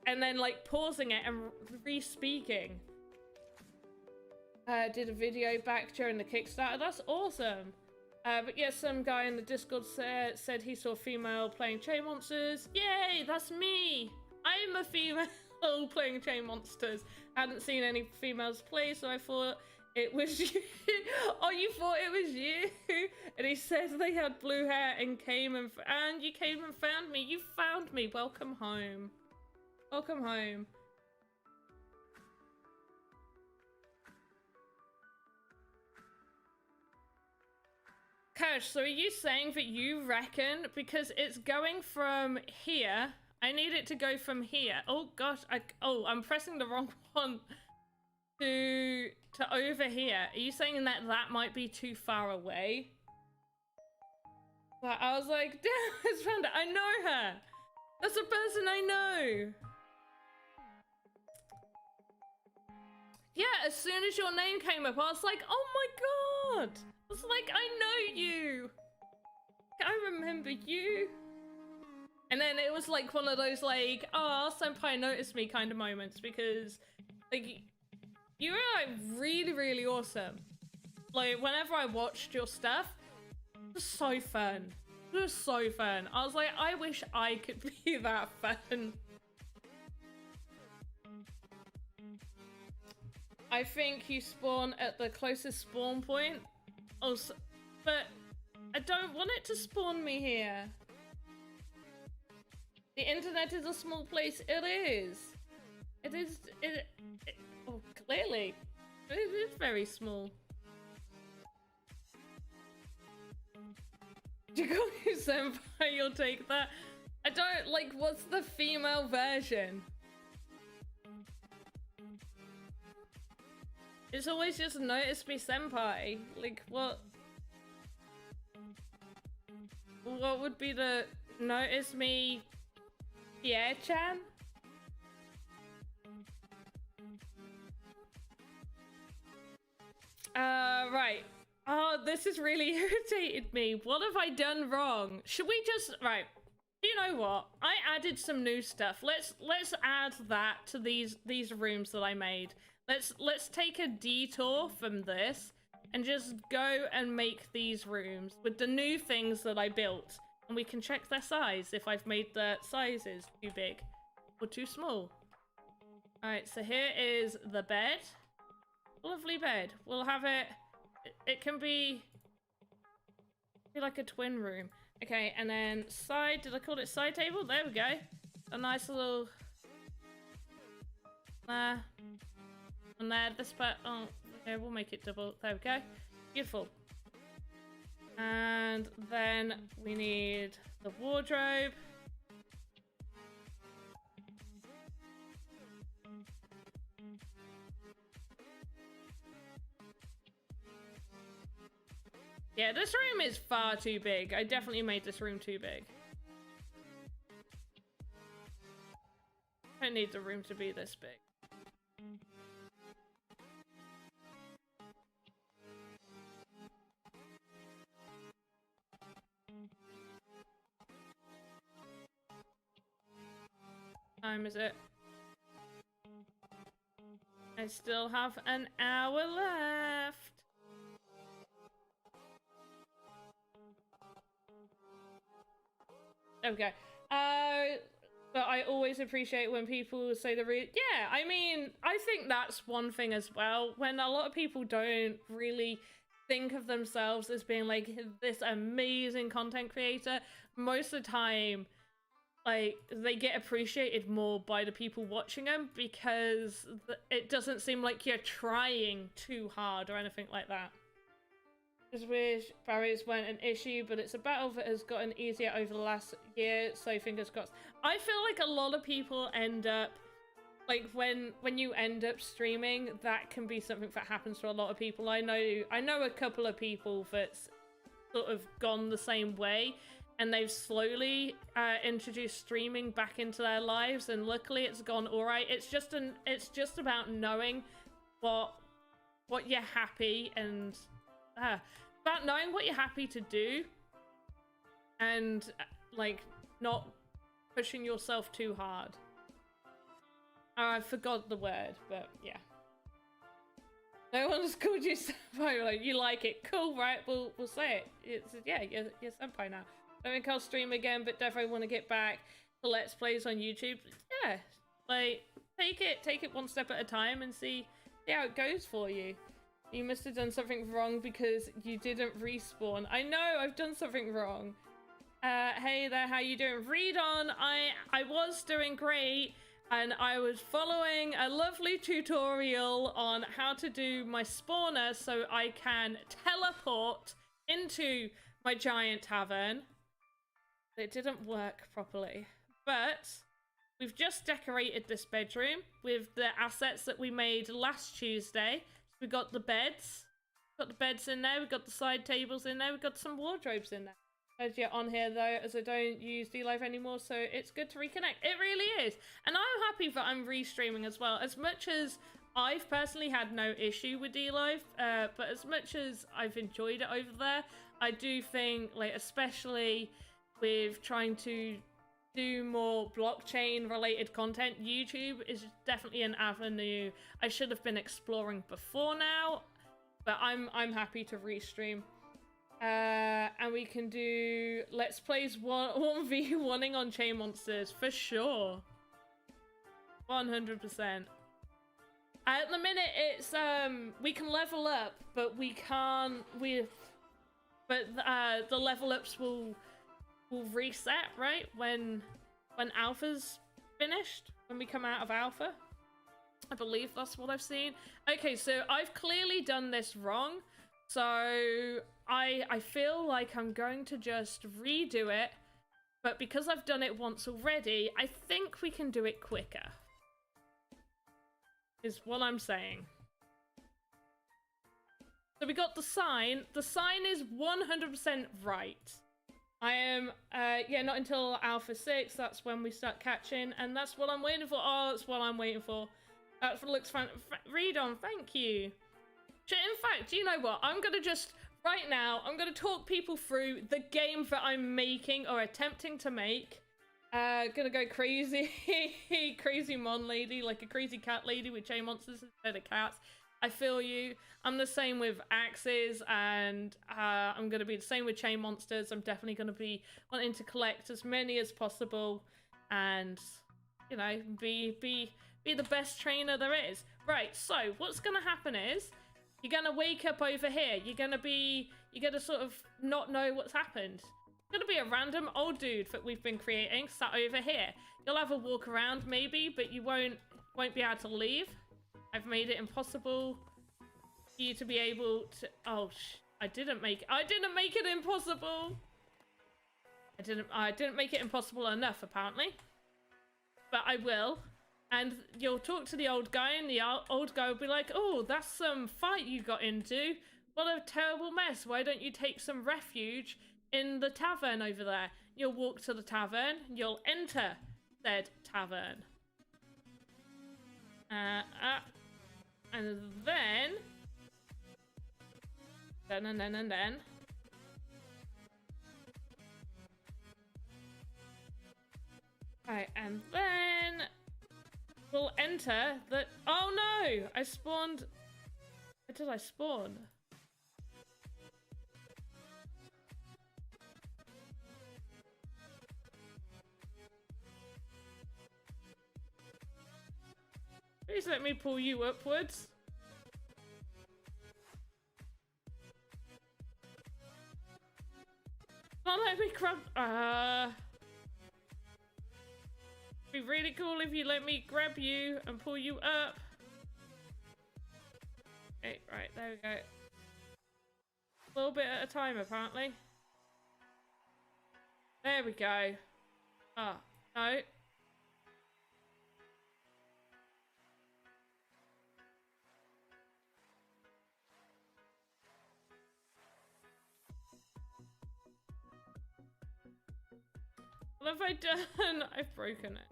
and then like pausing it and re-speaking. Did a video back during the Kickstarter. That's awesome. But yeah, some guy in the Discord said he saw a female playing Chain Monsters. Yay, that's me. I'm a female playing Chain Monsters. Hadn't seen any females play, so I thought it was you. Oh, you thought it was you? And he said they had blue hair and you came and found me. You found me. Welcome home. Welcome home. Cash, so are you saying that you reckon, because it's going from here, I need it to go from here. Oh gosh, I'm pressing the wrong one to over here. Are you saying that might be too far away? But I was like, damn, it's found it. I know her. That's a person I know. Yeah, as soon as your name came up, I was like, oh my god. I was like, I know you. I remember you. And then it was like one of those like, oh, senpai noticed me kind of moments, because like you were like really, really awesome. Like, whenever I watched your stuff, it was so fun. It was so fun. I was like, I wish I could be that fun. I think you spawn at the closest spawn point. Also, but I don't want it to spawn me here. The internet is a small place. It is. It is. Oh, clearly. It is very small. Jigoni Senpai, you'll take that. I don't like. What's the female version? It's always just notice me senpai. Like, what? What would be the notice me Pierre-chan? Right. Oh, this has really irritated me. What have I done wrong? Should we just... Right. You know what? I added some new stuff. Let's add that to these rooms that I made. Let's take a detour from this and just go and make these rooms with the new things that I built. And we can check their size if I've made the sizes too big or too small. Alright, so here is the bed. Lovely bed. We'll have it... It can be like a twin room. Okay, and then side... Did I call it side table? There we go. A nice little... And there, this part... Oh, okay, we'll make it double. There we go. Beautiful. And then we need the wardrobe. Yeah, this room is far too big. I definitely made this room too big. I don't need the room to be this big. Time is it? I still have an hour left. There we go. But I always appreciate when people say yeah, I mean, I think that's one thing as well. When a lot of people don't really think of themselves as being like this amazing content creator, most of the time, like, they get appreciated more by the people watching them because it doesn't seem like you're trying too hard or anything like that. Just wish barriers weren't an issue, but it's a battle that has gotten easier over the last year, so fingers crossed. I feel like a lot of people end up, like, when you end up streaming, that can be something that happens to a lot of people. I know a couple of people that's sort of gone the same way, and they've slowly introduced streaming back into their lives, and luckily it's gone all right. It's just about knowing what you're happy and about knowing what you're happy to do, and like not pushing yourself too hard. I forgot the word, but yeah. No one's called you senpai. Like, you like it, cool, right? We'll say it. It's yeah, you're senpai now. I think I'll stream again, but definitely want to get back to Let's Plays on YouTube. Yeah, like, take it one step at a time and see how it goes for you. You must have done something wrong because you didn't respawn. I know I've done something wrong. Hey there, how you doing? Read on. I was doing great, and I was following a lovely tutorial on how to do my spawner so I can teleport into my giant tavern. It didn't work properly, but we've just decorated this bedroom with the assets that we made last Tuesday. We got the beds, in there, we got the side tables in there, we got some wardrobes in there. As you're on here though, as I don't use D-Live anymore, so it's good to reconnect. It really is. And I'm happy that I'm restreaming as well. As much as I've personally had no issue with D-Live, but as much as I've enjoyed it over there, I do think, like, especially with trying to do more blockchain related content, YouTube is definitely an avenue I should have been exploring before now, but I'm happy to restream. And we can do let's plays 1v1ing on chain monsters for sure. 100%. At the minute, it's we can level up, but we can't. The level ups will reset, right, when alpha's finished, when we come out of alpha. I believe that's what I've seen. Okay, so I've clearly done this wrong, so I feel like I'm going to just redo it, but because I've done it once already, I think we can do it quicker. Is what I'm saying. So we got the sign. The sign is 100% right. I am, yeah, not until Alpha 6. That's when we start catching. And that's what I'm waiting for. Oh, that's what I'm waiting for. That looks fun. Read on, thank you. In fact, you know what? I'm going to just, right now, I'm going to talk people through the game that I'm making or attempting to make. Gonna go crazy. Crazy mon lady, like a crazy cat lady with chain monsters instead of cats. I feel you. I'm the same with axes, and I'm gonna be the same with chain monsters. I'm definitely gonna be wanting to collect as many as possible, and you know, be the best trainer there is. Right. So what's gonna happen is you're gonna wake up over here. You're gonna sort of not know what's happened. It's gonna be a random old dude that we've been creating sat over here. You'll have a walk around maybe, but you won't be able to leave. I've made it impossible for you to be able to. Oh, I didn't make it impossible. I didn't make it impossible enough apparently, but I will. And you'll talk to the old guy, and the old guy will be like, "Oh, that's some fight you got into. What a terrible mess. Why don't you take some refuge in the tavern over there?" You'll walk to the tavern. You'll enter said tavern. And then. Right, and then we'll enter the. Oh no! I spawned. Where did I spawn? Please let me pull you upwards. Don't let me grab. It'd be really cool if you let me grab you and pull you up. Okay, right, there we go. A little bit at a time, apparently. There we go. Oh, no. What have I done? I've broken it.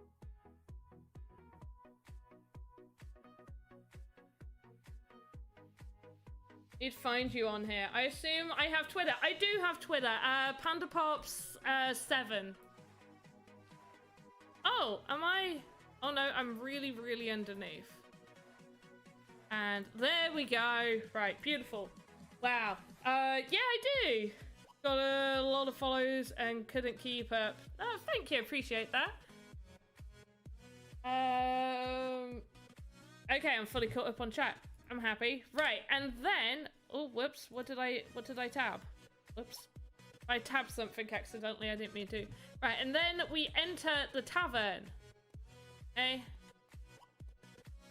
Need to find you on here. I assume I have Twitter. I do have Twitter. PandaPops7. Oh, am I? Oh no, I'm really, really underneath. And there we go. Right, beautiful. Wow. Yeah, I do. Got a lot of follows and couldn't keep up. Oh, thank you. Appreciate that. Okay, I'm fully caught up on chat. I'm happy. Right, and then oh, whoops, what did I tab? Whoops. I tabbed something accidentally, I didn't mean to. Right, and then we enter the tavern. Okay.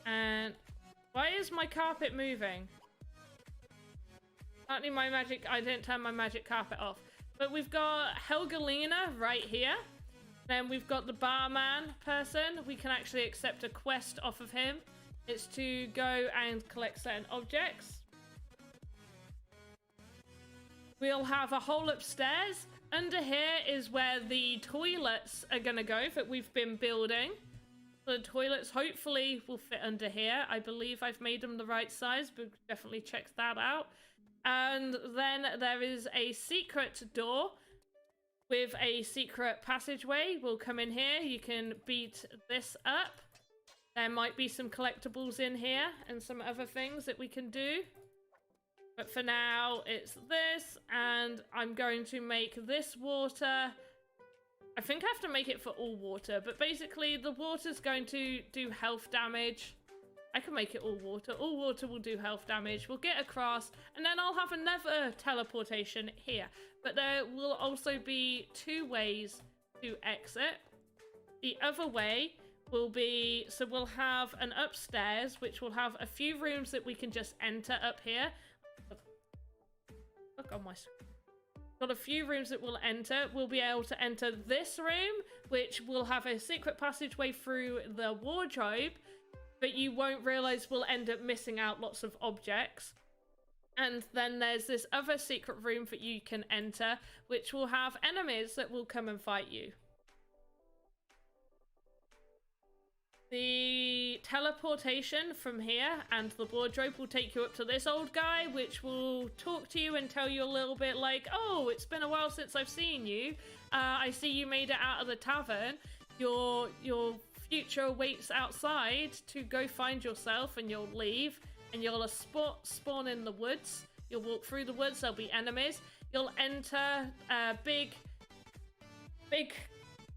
And why is my carpet moving? Apparently my magic, I didn't turn my magic carpet off. But we've got Helgalina right here. Then we've got the barman person. We can actually accept a quest off of him. It's to go and collect certain objects. We'll have a hole upstairs. Under here is where the toilets are going to go that we've been building. The toilets hopefully will fit under here. I believe I've made them the right size, but definitely check that out. And then there is a secret door with a secret passageway. We'll come in here. You can beat this up. There might be some collectibles in here and some other things that we can do. But for now, it's this, and I'm going to make this water. I think I have to make it for all water, but basically the water's going to do health damage. I can make it all water. All water will do health damage. We'll get across, and then I'll have another teleportation here. But there will also be 2 ways to exit. The other way will be, so we'll have an upstairs, which will have a few rooms that we can just enter up here. Look on my screen. Got a few rooms that we'll enter. We'll be able to enter this room, which will have a secret passageway through the wardrobe, but you won't realize we'll end up missing out lots of objects. And then there's this other secret room that you can enter, which will have enemies that will come and fight you. The teleportation from here and the wardrobe will take you up to this old guy, which will talk to you and tell you a little bit like, oh, it's been a while since I've seen you. I see you made it out of the tavern. Your future awaits outside to go find yourself, and you'll leave and you'll spawn in the woods. You'll walk through the woods. There'll be enemies. You'll enter a big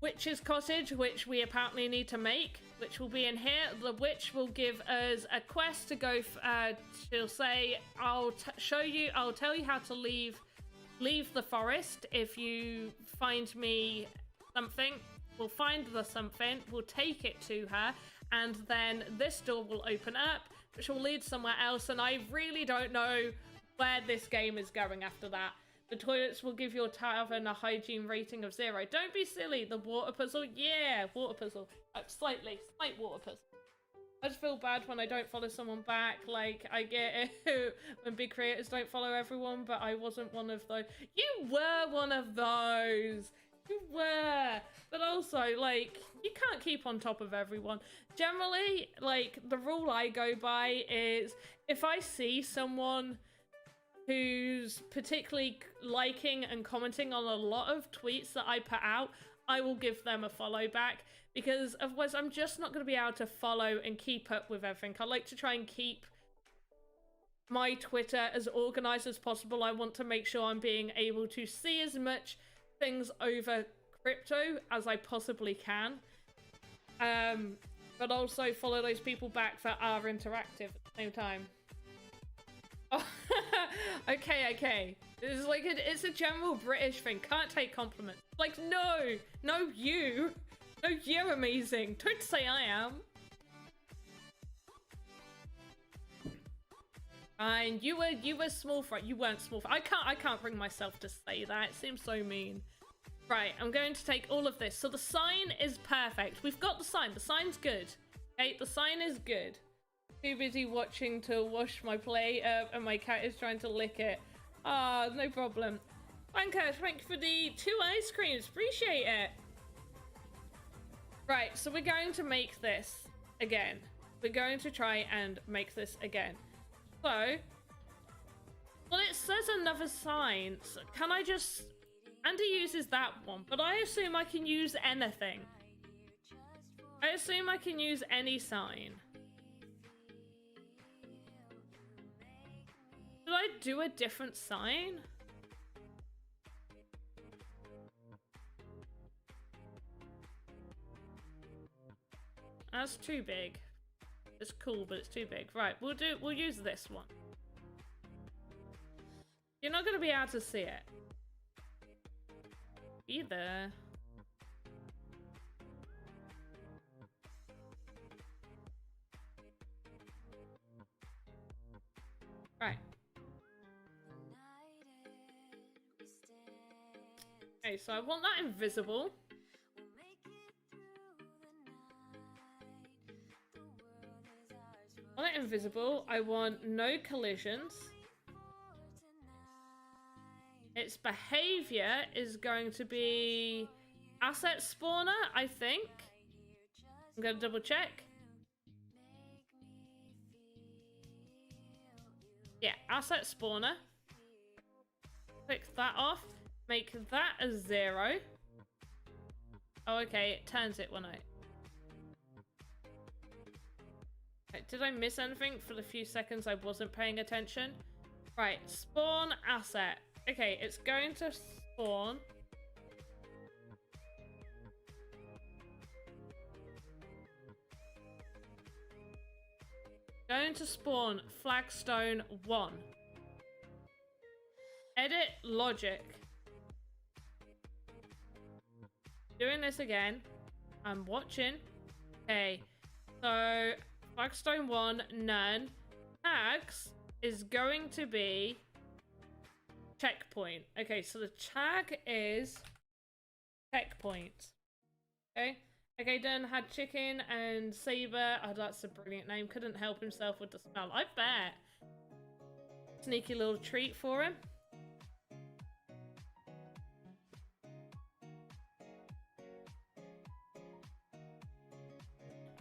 witch's cottage, which we apparently need to make, which will be in here. The witch will give us a quest to go. She'll say, I'll tell you how to leave the forest if you find me something. We'll find the something, we'll take it to her, and then this door will open up, which will lead somewhere else, and I really don't know where this game is going after that. The toilets will give your tavern a hygiene rating of 0. Don't be silly. The water puzzle, yeah, water puzzle. Slight water puzzle. I just feel bad when I don't follow someone back. Like, I get it when big creators don't follow everyone, but I wasn't one of those. You were one of those. You were. But also, like, you can't keep on top of everyone. Generally, like, the rule I go by is if I see someone who's particularly liking and commenting on a lot of tweets that I put out, I will give them a follow back, because otherwise I'm just not going to be able to follow and keep up with everything. I like to try and keep my Twitter as organized as possible. I want to make sure I'm being able to see as much things over crypto as I possibly can, but also follow those people back that are interactive at the same time. Oh, okay. It's like it's a general British thing. Can't take compliments. Like, no, you're amazing. Don't say I am. And you were small fry. You weren't small fry. I can't bring myself to say that. It seems so mean. Right, I'm going to take all of this. So the sign is perfect. We've got the sign. The sign's good. Okay, the sign is good. Too busy watching to wash my plate and my cat is trying to lick it. Ah, no problem. Wanker, thank you for the 2 ice creams. Appreciate it. Right, so we're going to make this again. We're going to try and make this again. So, well, it says another sign. So can I just... Andy uses that one, but I assume I can use anything. I assume I can use any sign. Should I do a different sign? That's too big. It's cool, but it's too big. Right, we'll use this one. You're not gonna be able to see it either. Right. Okay, so I want that invisible. I want it invisible. I want no collisions. Its behavior is going to be asset spawner, I think. I'm going to double check. Yeah, asset spawner. Click that off. Make that a 0. Oh, okay, it turns it when I... Did I miss anything for the few seconds I wasn't paying attention? Right, spawn asset. Okay, it's going to spawn. Going to spawn flagstone 1. Edit logic. Doing this again. I'm watching. Okay, so flagstone 1, none. Tags is going to be checkpoint. Okay, so the tag is checkpoint. Okay. Okay, then had chicken and saber. Oh, that's a brilliant name. Couldn't help himself with the smell. I bet. Sneaky little treat for him.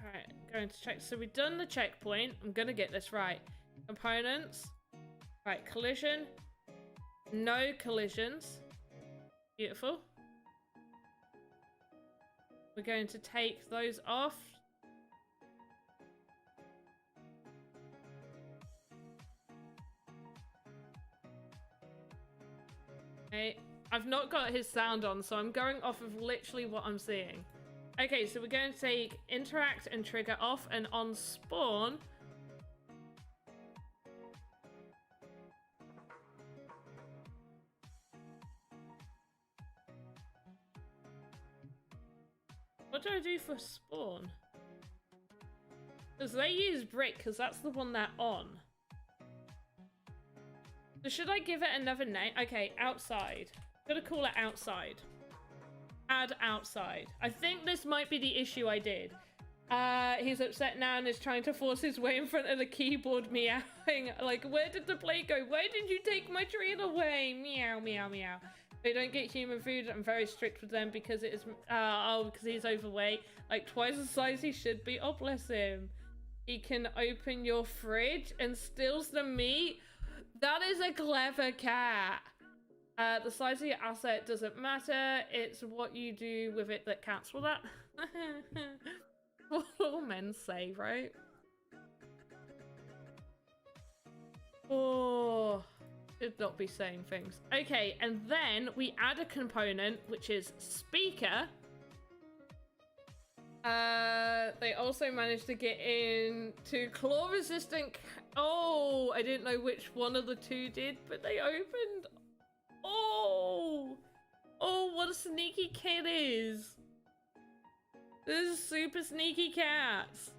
Alright, going to check. So we've done the checkpoint. I'm gonna get this right. Components. Right, collision. No collisions. Beautiful. We're going to take those off. Okay, I've not got his sound on, so I'm going off of literally what I'm seeing. Okay, so we're going to take interact and trigger off and on spawn. What do I do for spawn? Because they use brick, because that's the one they're on. So should I give it another name? Okay, outside. Gotta call it outside. Add outside. I think this might be the issue I did. He's upset now and is trying to force his way in front of the keyboard, meowing. Like, where did the plate go? Why did you take my train away? Meow, meow, meow. They don't get human food. I'm very strict with them because it is, because he's overweight. Like twice the size he should be. Oh, bless him. He can open your fridge and steals the meat. That is a clever cat. The size of your asset doesn't matter. It's what you do with it that counts. Well, that what all men say, right? Oh, should not be saying things. Okay, and then we add a component which is speaker. They also managed to get into claw resistant. Oh, I didn't know which one of the two did, but they opened. Oh, what a sneaky kid is. This is super sneaky cats.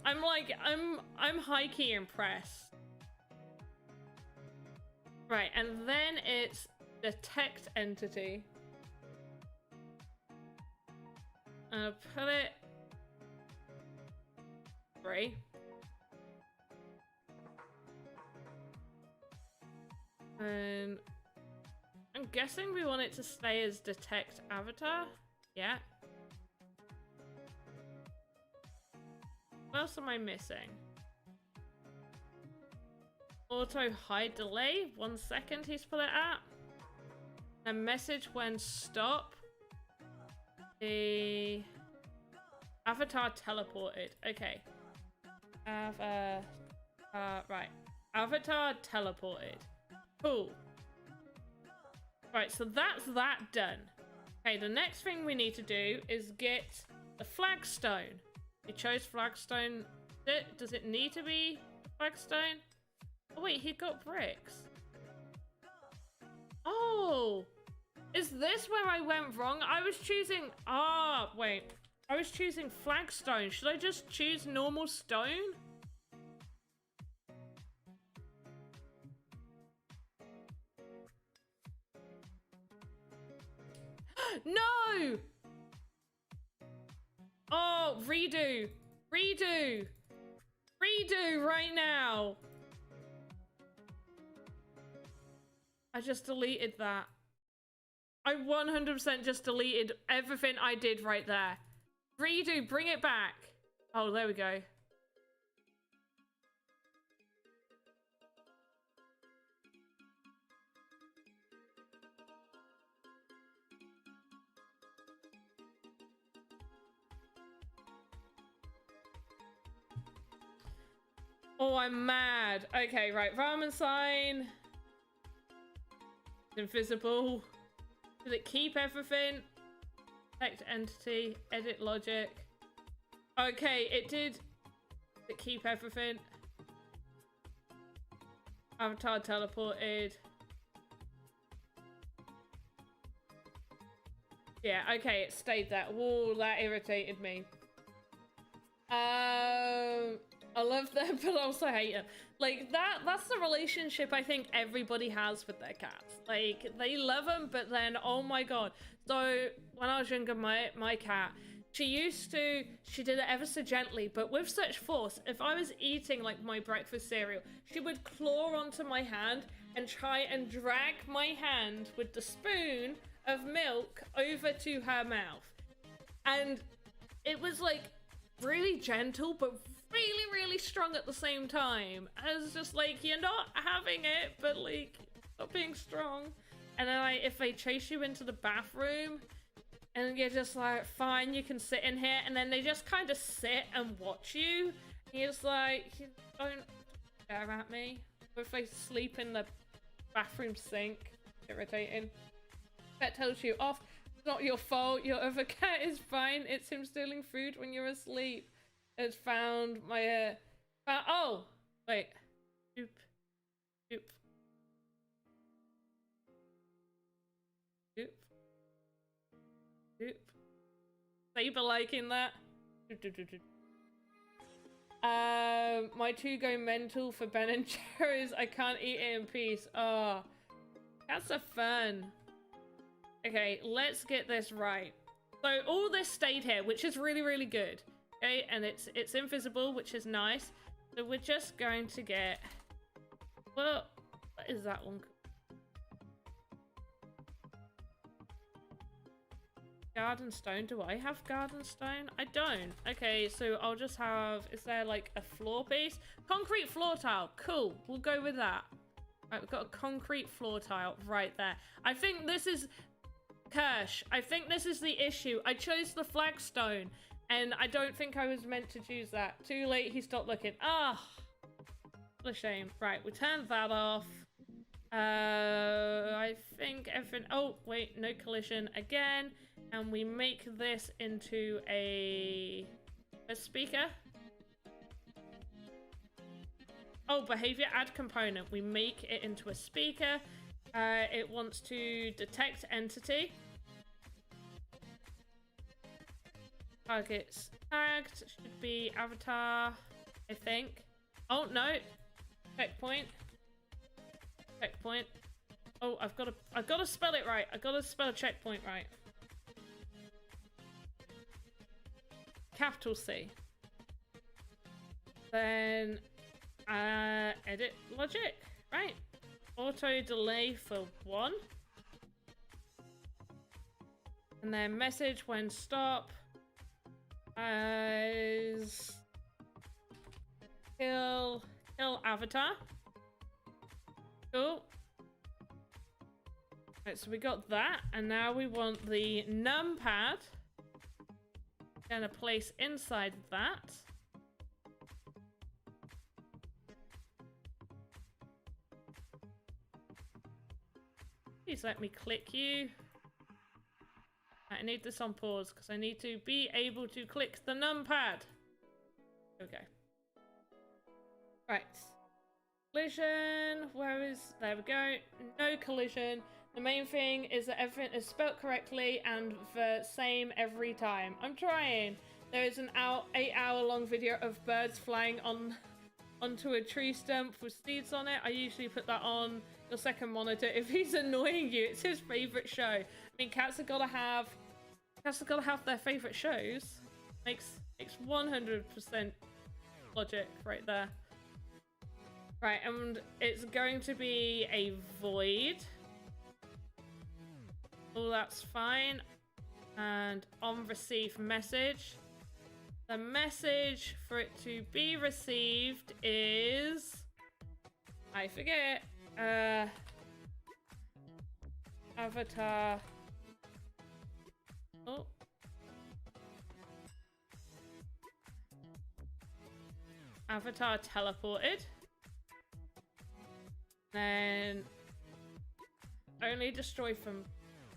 I'm high-key impressed. Right, and then it's detect entity. Put it 3. And I'm guessing we want it to stay as detect avatar. Yeah. What else am I missing? Auto hide delay. 1 second he's put it at. A message when stop. The avatar teleported. Okay. Right. Avatar teleported. Cool. Right, so that's that done. Okay, the next thing we need to do is get the flagstone. We chose flagstone. Does it need to be flagstone? Oh wait, he got bricks. Oh! Is this where I went wrong? I was choosing... wait. I was choosing flagstone. Should I just choose normal stone? No! Oh, redo. Redo. Redo right now. I just deleted that. I 100% just deleted everything I did right there. Redo, bring it back. Oh, there we go. Oh, I'm mad. Okay, right. Ramen sign. invisible. Did it keep everything? Detect entity, edit logic. Okay, it did. Did it keep everything? Avatar teleported. Yeah, okay, it stayed there. Whoa, that irritated me. I love them, but also hate them. Like, that's the relationship I think everybody has with their cats. Like, they love them, but then, oh my god. So, when I was younger, my cat, she did it ever so gently, but with such force. If I was eating, like, my breakfast cereal, she would claw onto my hand and try and drag my hand with the spoon of milk over to her mouth. And it was, like, really gentle, but really, really strong at the same time. And it's just like, you're not having it, but like, stop being strong. And then like, if they chase you into the bathroom and you're just like, fine, you can sit in here. And then they just kind of sit and watch you. And you're just like, you don't stare at me. Or if they sleep in the bathroom sink, irritating. Pet tells you off. It's not your fault. Your other cat is fine. It's him stealing food when you're asleep. It's found my oh wait. Oop. Oop. Oop. Oop. Saber liking that. Oop, oop, oop, oop. My two go mental for Ben and Jerry's. I can't eat it in peace. Oh, that's a fun. Okay, let's get this right. So all this stayed here, which is really, really good. Okay, and it's invisible, which is nice. So we're just going to get... Well, what is that one? Garden stone. Do I have garden stone? I don't. Okay, so I'll just have... Is there like a floor piece? Concrete floor tile. Cool. We'll go with that. Right, we've got a concrete floor tile right there. I think this is... Kirsch, I think this is the issue. I chose the flagstone, and I don't think I was meant to choose that. Too late, he stopped looking. Ah, what a shame. Right, we turned that off. I think everything... Oh, wait, no collision again. And we make this into a speaker. Oh, behavior add component. We make it into a speaker. It wants to detect entity. Targets tagged. Should be avatar, I think. Oh, no. Checkpoint. Checkpoint. Oh, I've got to spell it right. I've got to spell checkpoint right. Capital C. Then, edit logic. Right. Auto delay for 1. And then message when stop as kill avatar. Cool. Right, so we got that, and now we want the numpad. Gonna place inside that. Please let me click you. I need this on pause because I need to be able to click the numpad. Okay. Right. Collision. Where is... There we go. No collision. The main thing is that everything is spelt correctly and the same every time. I'm trying. There is an 8-hour-long video of birds flying onto a tree stump with seeds on it. I usually put that on your second monitor if he's annoying you. It's his favorite show. I mean, cats have got to have their favorite shows. Makes 100% logic right there. Right, and it's going to be a void. Oh, that's fine. And on receive message. The message for it to be received is... I forget. Avatar. Oh. Avatar teleported. Then Only destroy from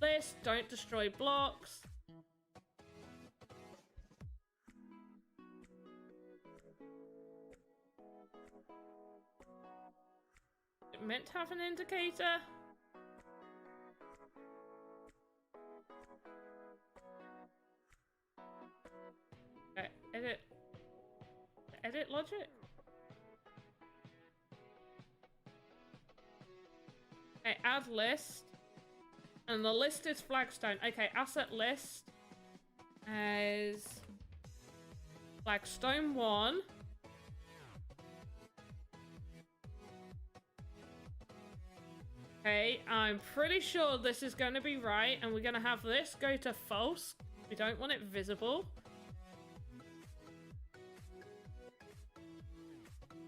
list. Don't destroy blocks. It meant to have an indicator. Okay, edit logic. Okay, add list. And the list is flagstone. Okay, asset list as flagstone 1. Okay, I'm pretty sure this is going to be right, and we're going to have this go to false. We don't want it visible.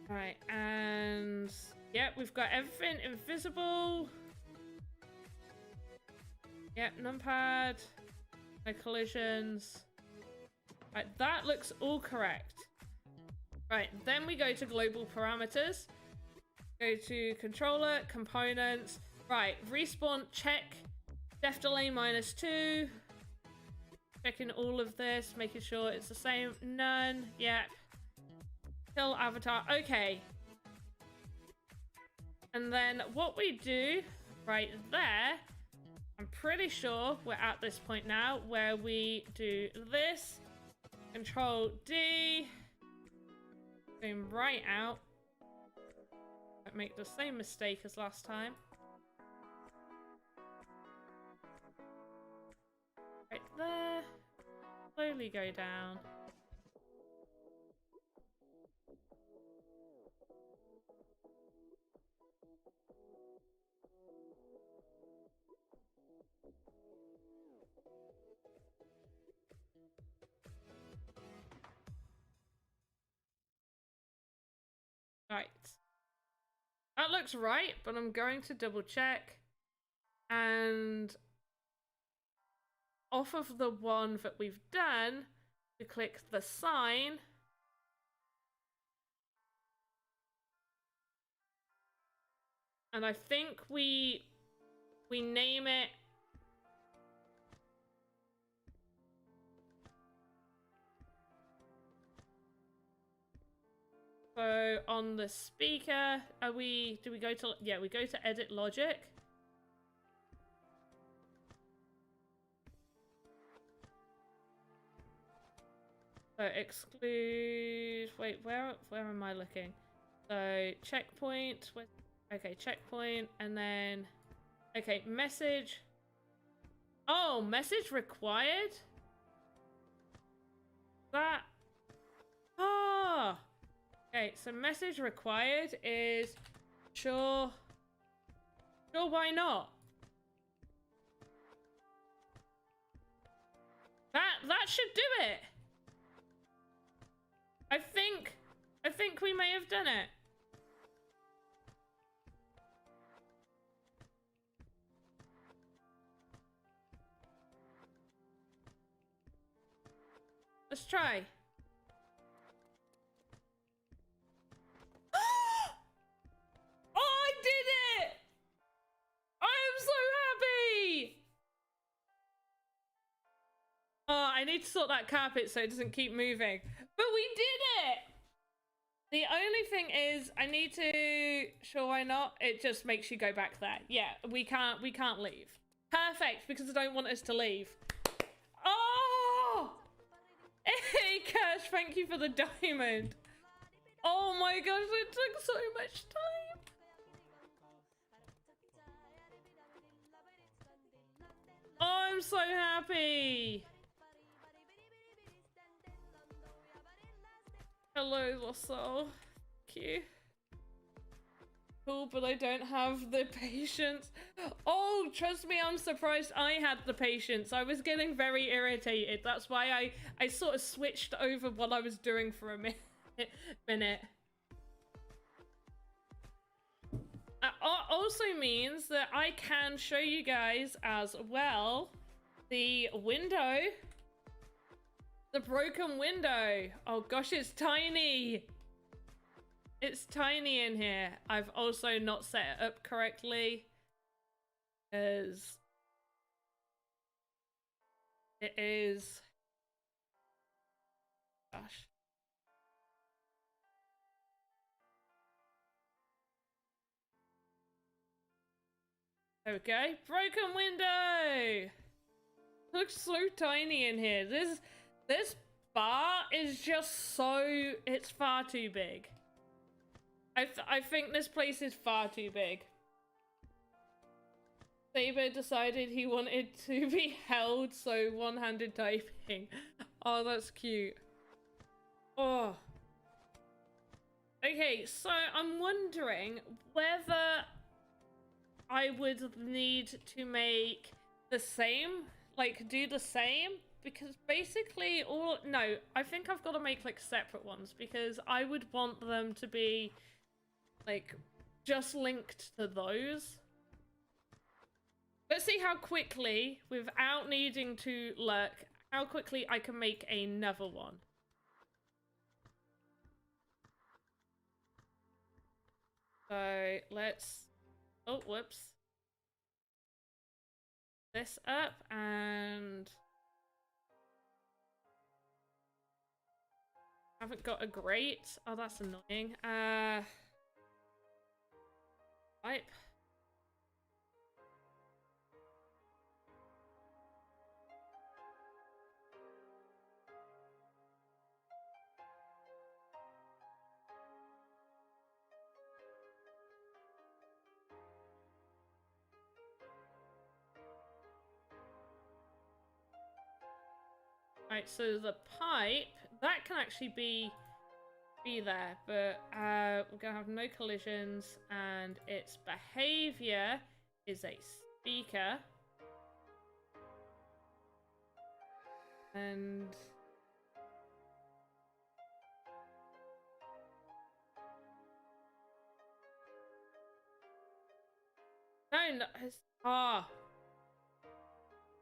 Alright, and yeah, we've got everything invisible. Yep, numpad, no collisions. Right, that looks all correct. Right, then we go to global parameters. Go to controller, components. Right, respawn, check. Def delay -2. Checking all of this, making sure it's the same. None, yep. Kill avatar, okay. And then what we do right there, I'm pretty sure we're at this point now where we do this, Control D, zoom right out. Don't make the same mistake as last time. Right there, slowly go down. Right. That looks right, but I'm going to double check. And off of the one that we've done, we click the sign. And I think we name it so on the speaker, do we go to, yeah, we go to edit logic. So exclude, wait, where am I looking? So checkpoint, okay, checkpoint, and then, okay, message. Oh, message required? That, ah. Okay, so message required is sure, why not? That should do it. I think we may have done it. Let's try. Oh, I did it! I am so happy! Oh, I need to sort that carpet so it doesn't keep moving. But we did it! The only thing is, I need to, sure why not? It just makes you go back there. Yeah, we can't leave. Perfect, because I don't want us to leave. Oh! Hey, Cash, thank you for the diamond. Oh my gosh, it took so much time. Oh, I'm so happy. Hello, Losso. Thank you. Cool, but I don't have the patience. Oh, trust me, I'm surprised I had the patience. I was getting very irritated. That's why I sort of switched over what I was doing for a minute. That also means that I can show you guys as well the window. The broken window. Oh gosh, it's tiny. It's tiny in here. I've also not set it up correctly. Because it is... Gosh. There we go. Broken window! Looks so tiny in here. This bar is just so... It's far too big. I think this place is far too big. Saber decided he wanted to be held, so one-handed typing. Oh, that's cute. Oh. Okay, so I'm wondering whether I would need to make the same, like do the same, because basically no, I think I've got to make like separate ones, because I would want them to be like just linked to those. Let's see how quickly, without needing to lurk, how quickly I can make another one. So let's, oh, whoops. This up and haven't got a grate. Oh, that's annoying. Pipe. Right, so the pipe, that can actually be there, but we're gonna have no collisions, and its behavior is a speaker. And no, it's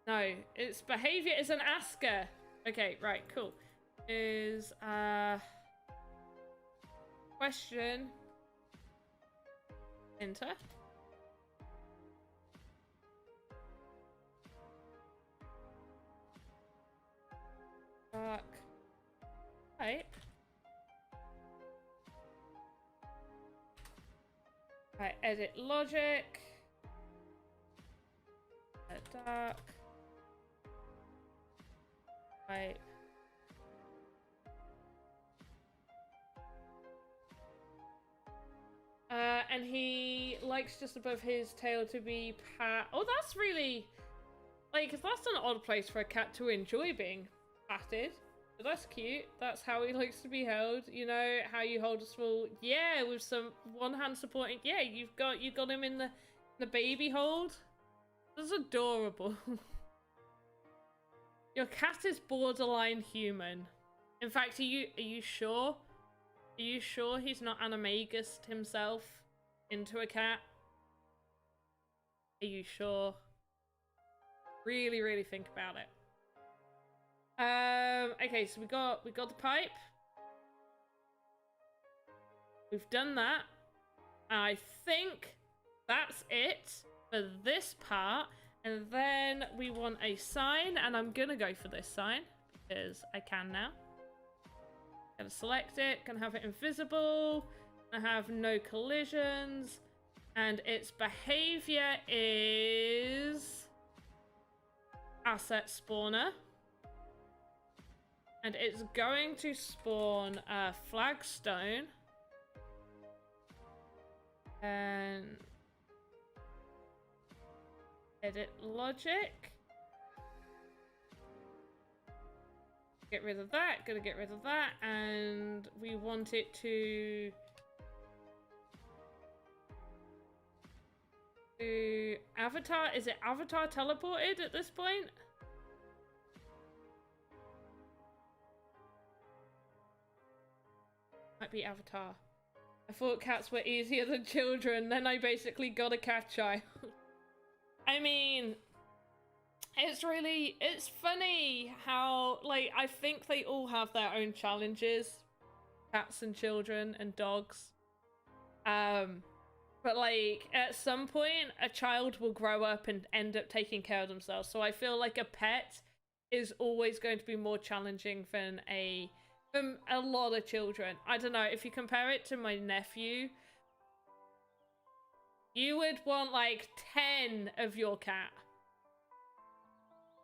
no, its behavior is an asker. Okay, right, cool. Is question. Enter. Dark pipe. Right, edit logic. Dark pipe. And he likes just above his tail to be pat. Oh, that's really, like, that's an odd place for a cat to enjoy being patted. But that's cute. That's how he likes to be held. You know how you hold a small, yeah, with some one hand supporting. Yeah, you got him in the baby hold. That's adorable. Your cat is borderline human. In fact, are you sure? Are you sure he's not animagus himself into a cat? Are you sure? Really, really think about it. Okay, so we got the pipe. We've done that. I think that's it for this part. And then we want a sign, and I'm gonna go for this sign because I can now. Gonna select it, gonna have it invisible, gonna have no collisions, and its behavior is asset spawner. And it's going to spawn a flagstone. And edit logic. Get rid of that, gonna get rid of that, and we want it to avatar. Is it avatar teleported at this point? Might be avatar. I thought cats were easier than children, then I basically got a cat child. I mean, it's funny how, like, I think they all have their own challenges. Cats and children and dogs. But But like at some point, a child will grow up and end up taking care of themselves. So I feel like a pet is always going to be more challenging than a lot of children. I don't know, if you compare it to my nephew, you would want like 10 of your cat.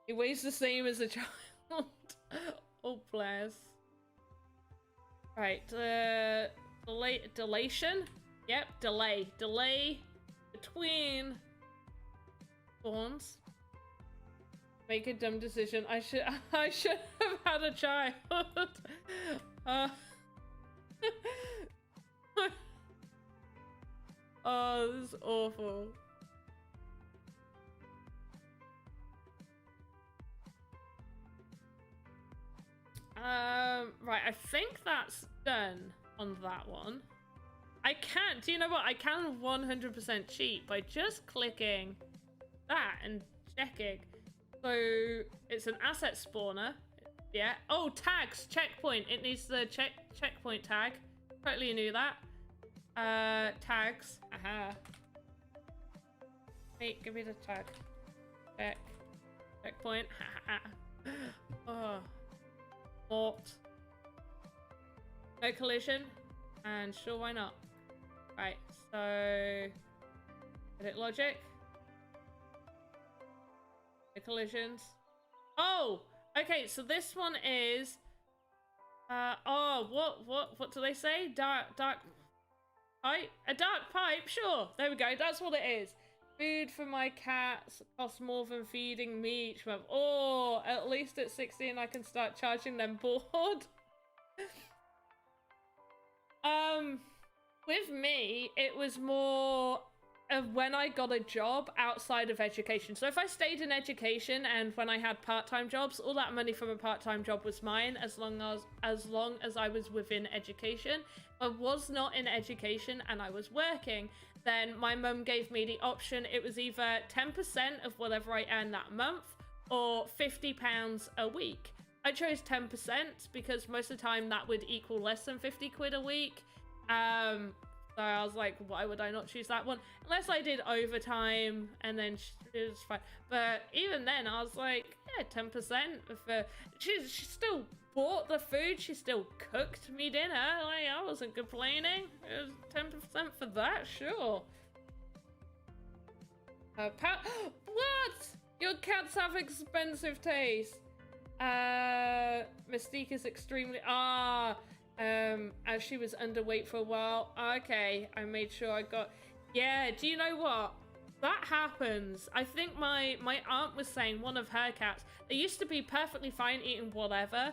He weighs the same as a child. Oh, bless. Right, delation? Yep, delay between spawns. Make a dumb decision. I should have had a child. Oh, this is awful. Right, I think that's done on that one. I can't, do you know what? I can 100% cheat by just clicking that and checking. So it's an asset spawner. Yeah. Oh, tags, checkpoint. It needs the checkpoint tag. Totally knew that. Tags. Aha. Wait, give me the tag. Checkpoint. Oh. Mort. No collision. And sure, why not? Right, so edit logic. No collisions. Oh, okay, so this one is oh, what do they say? Dark pipe? A dark pipe, sure. There we go, that's what it is. Food for my cats costs more than feeding me each month. Oh, at least at 16 I can start charging them board. With me, it was more of when I got a job outside of education. So if I stayed in education and when I had part-time jobs, all that money from a part-time job was mine as long as I was within education. If I was not in education and I was working, then my mum gave me the option. It was either 10% of whatever I earned that month or £50 a week. I chose 10% because most of the time that would equal less than 50 quid a week. So I was like, why would I not choose that one? Unless I did overtime and then it was fine. But even then I was like, yeah, 10%. She still bought the food. She still cooked me dinner. Like, I wasn't complaining. It was 10% for that, sure. What? Your cats have expensive taste. Mystique is extremely as she was underweight for a while. Okay, I made sure I got. Yeah, do you know what? That happens. I think my aunt was saying one of her cats, they used to be perfectly fine eating whatever,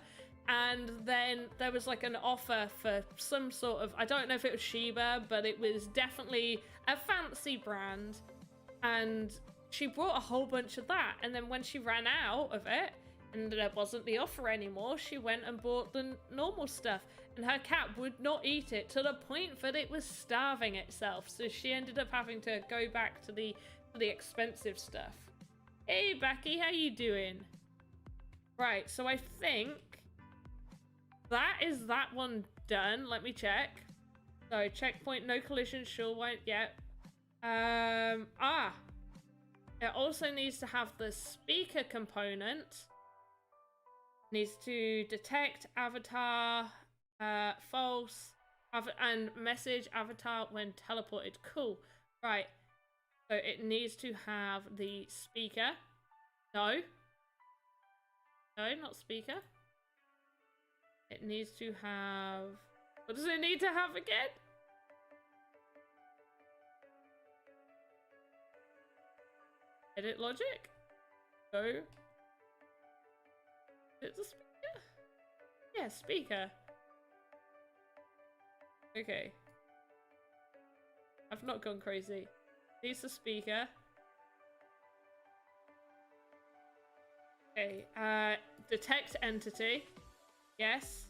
and then there was like an offer for some sort of, I don't know if it was Shiba, but it was definitely a fancy brand, and she brought a whole bunch of that, and then when she ran out of it and there wasn't the offer anymore, she went and bought the normal stuff, and her cat would not eat it to the point that it was starving itself, so she ended up having to go back to the expensive stuff. Hey Becky, how you doing? Right, so I think that is that one done. Let me check. So checkpoint, no collision, sure, won't yet. It also needs to have the speaker component. Needs to detect avatar, false, and message avatar when teleported. Cool. Right. So it needs to have the speaker. No. No, not speaker. It needs to have... What does it need to have again? Edit logic? No. Is it the speaker? Yeah, speaker. Okay. I've not gone crazy. Needs the speaker. Okay, detect entity. Yes.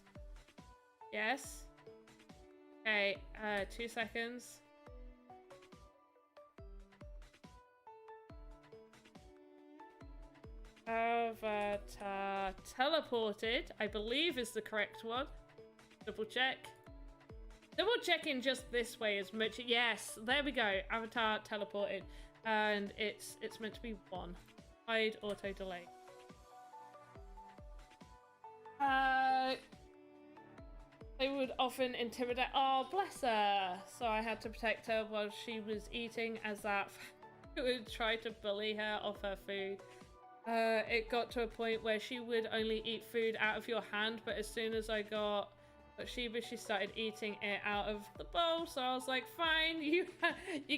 Yes. Okay, 2 seconds. Avatar teleported, I believe is the correct one. Double check. Double checking just this way as much. Yes, there we go. Avatar teleported. And it's meant to be 1. Hide auto delay. They would often intimidate. Oh, bless her. So I had to protect her while she was eating, as that would try to bully her off her food. It got to a point where she would only eat food out of your hand, but as soon as I got Sheba, she started eating it out of the bowl. So I was like, fine, you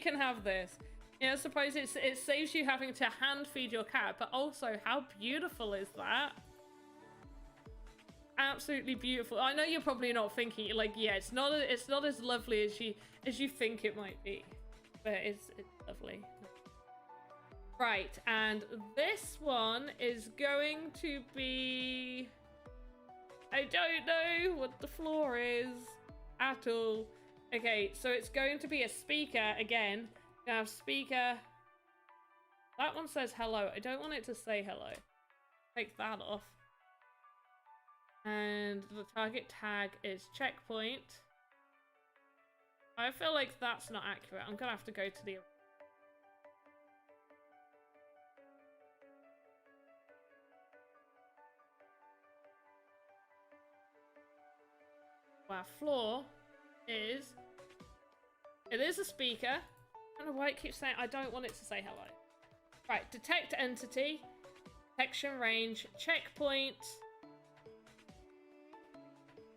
can have this. Yeah, I suppose it saves you having to hand feed your cat, but also how beautiful is that? Absolutely beautiful. I know you're probably not thinking, like, yeah, it's not as lovely as you think it might be, but it's lovely. Right, and this one is going to be, I don't know what the floor is at all. Okay, so it's going to be a speaker again. Gonna have speaker. That one says hello. I don't want it to say hello. Take that off. And the target tag is checkpoint. I feel like that's not accurate. I'm gonna have to go to the... Our floor is... It is a speaker. I don't know why it keeps saying... I don't want it to say hello. Right, detect entity. Detection range. Checkpoint.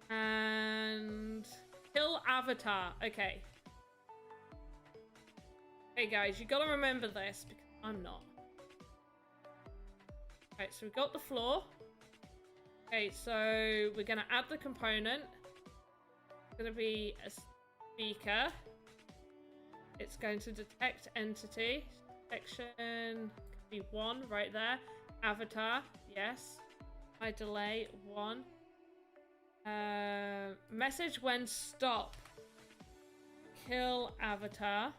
And kill avatar. Okay. Hey guys, you gotta remember this because I'm not. Okay, so we've got the floor. Okay, so we're gonna add the component. It's gonna be a speaker. It's going to detect entity. Detection could be 1 right there. Avatar, yes. High delay 1. Message when stop. Kill avatar.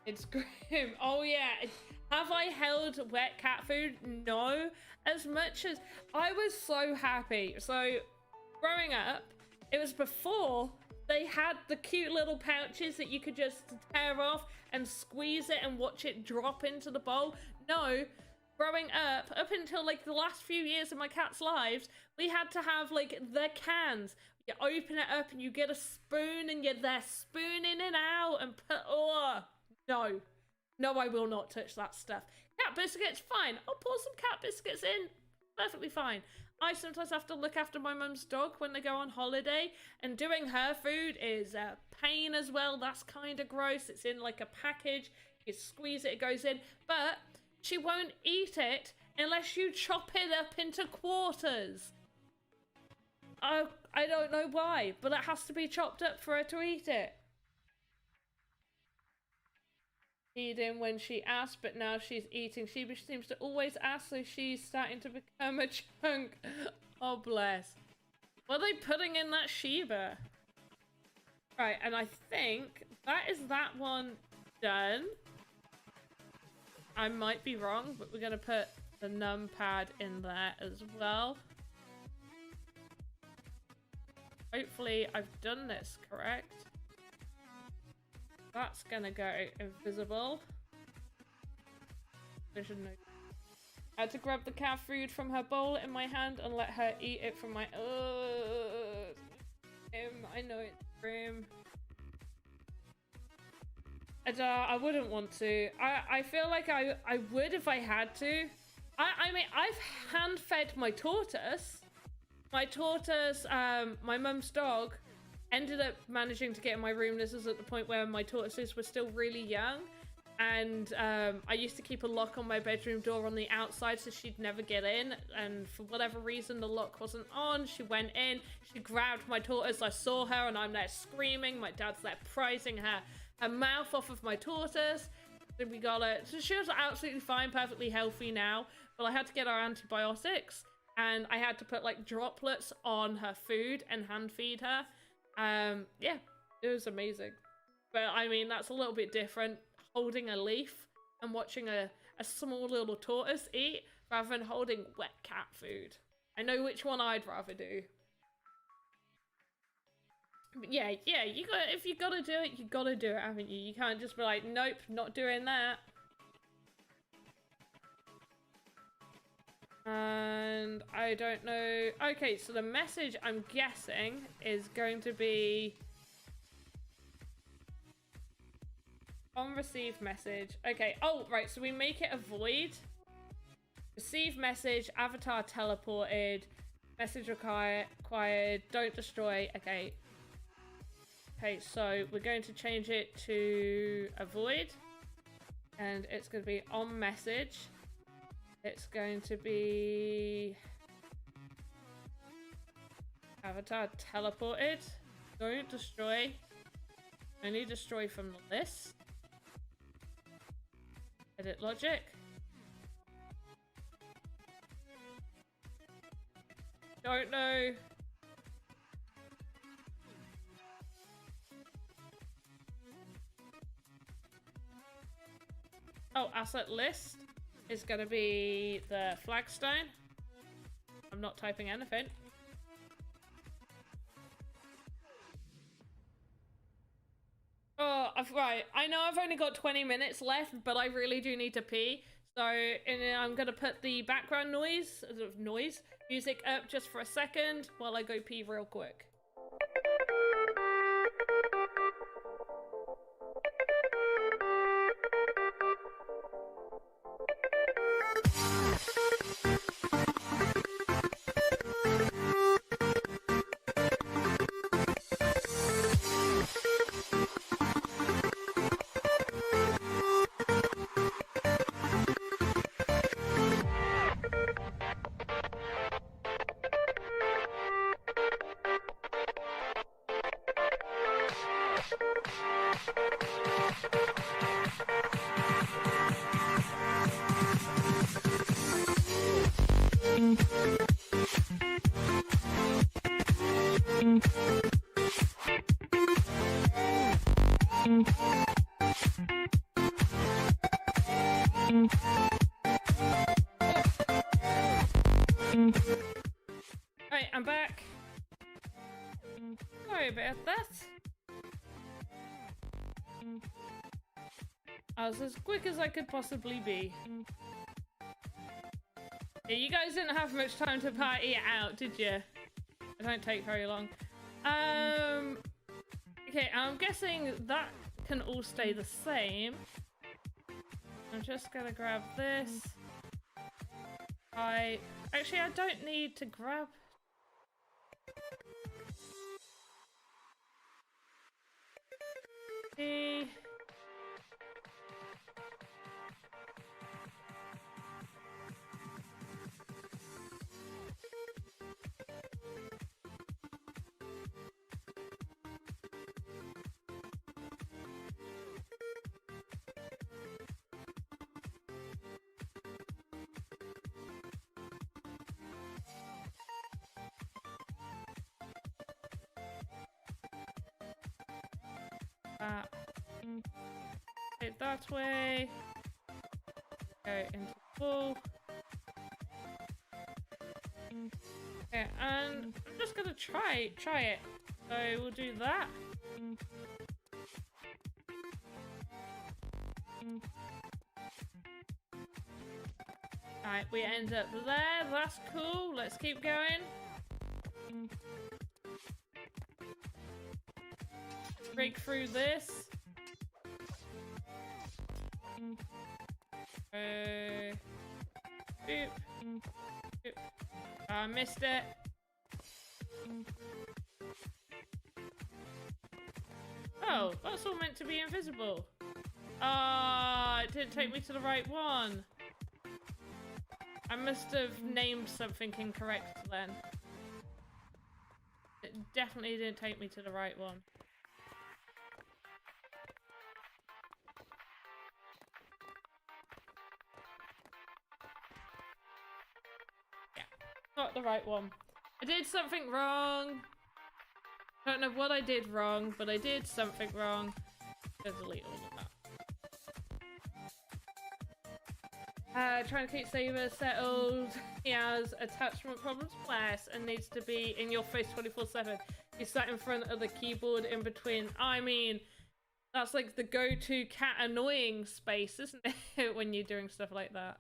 It's grim. Oh yeah. Have I held wet cat food? No. As much as I was so happy. So growing up, it was before they had the cute little pouches that you could just tear off and squeeze it and watch it drop into the bowl. No. Growing up until like the last few years of my cat's lives, we had to have like the cans. You open it up and you get a spoon and you're there spooning it out and put, oh, no. No, I will not touch that stuff. Cat biscuits, fine. I'll pour some cat biscuits in. Perfectly fine. I sometimes have to look after my mum's dog when they go on holiday, and doing her food is a pain as well. That's kind of gross. It's in like a package. You squeeze it, it goes in. But she won't eat it unless you chop it up into quarters. I don't know why, but it has to be chopped up for her to eat it. Eating when she asked, but now she's eating. She seems to always ask, so she's starting to become a chunk. Oh, bless. What are they putting in that Sheba? Right, and I think that is that one done. I might be wrong, but we're going to put the numpad in there as well. Hopefully I've done this correct. That's going to go invisible. I had to grab the cat food from her bowl in my hand and let her eat it from my... I know it's grim. I wouldn't want to. I feel like I would if I had to. I mean, I've hand-fed my tortoise. My tortoise, my mum's dog, ended up managing to get in my room. This was at the point where my tortoises were still really young. And I used to keep a lock on my bedroom door on the outside so she'd never get in. And for whatever reason, the lock wasn't on. She went in. She grabbed my tortoise. I saw her and I'm there screaming. My dad's there prizing her mouth off of my tortoise. Then we got her. So she was absolutely fine, perfectly healthy now. But I had to get her antibiotics. And I had to put like droplets on her food and hand feed her. Yeah, it was amazing. But I mean, that's a little bit different. Holding a leaf and watching a small little tortoise eat rather than holding wet cat food. I know which one I'd rather do. But yeah, you got, if you gotta do it, you gotta do it, haven't you? You can't just be like, nope, not doing that. And I don't know. Okay, so the message, I'm guessing, is going to be on receive message. Okay, oh, right, so we make it a void. Receive message, avatar teleported, message required, don't destroy. Okay. Okay, so we're going to change it to a void. And it's going to be on message. It's going to be avatar teleported. Don't destroy. Only destroy from the list. Edit logic. Don't know. Oh, asset list is going to be the flagstone. I'm not typing anything. Oh, right. I know I've only got 20 minutes left, but I really do need to pee. So I'm going to put the background noise music up just for a second while I go pee real quick. Alright, I'm back. Sorry about that. I was as quick as I could possibly be. Yeah, you guys didn't have much time to party it out, did you? It don't take very long. Okay, I'm guessing that can all stay the same. I'm just gonna grab this. Actually, I don't need to grab... the... it that way. Go into full. Okay, and I'm just gonna try it. So we'll do that. Alright, we end up there. That's cool. Let's keep going. Break through this. Boop. Boop. I missed it. Oh, that's all meant to be invisible. Ah, it didn't take me to the right one. I must have named something incorrect then. It definitely didn't take me to the right one. Not the right one. I did something wrong. I don't know what I did wrong, but I did something wrong. I'll delete all of that. Trying to keep Saber settled. He has attachment problems, bless, and needs to be in your face 24/7. He sat in front of the keyboard in between. I mean, that's like the go-to cat annoying space, isn't it? When you're doing stuff like that.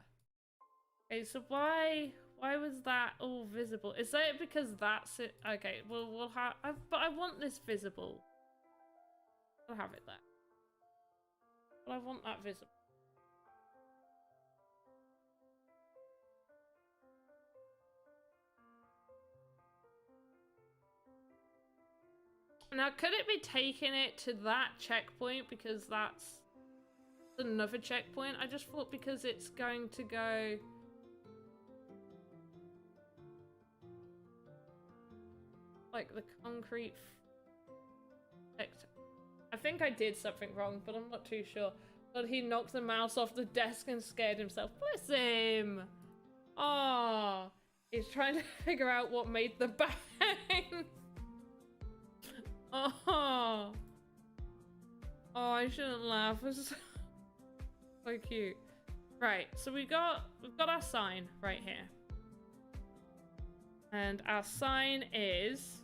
Okay, so why was that all visible? Is that because that's it? Okay, well, we'll have... but I want this visible. I'll have it there. But I want that visible. Now, could it be taking it to that checkpoint because that's another checkpoint? I just thought because it's going to go... like the concrete sector. I think I did something wrong, but I'm not too sure. But he knocked the mouse off the desk and scared himself. Bless him! Oh, he's trying to figure out what made the bang. Oh, I shouldn't laugh. It's so cute. Right, so we've got our sign right here, and our sign is.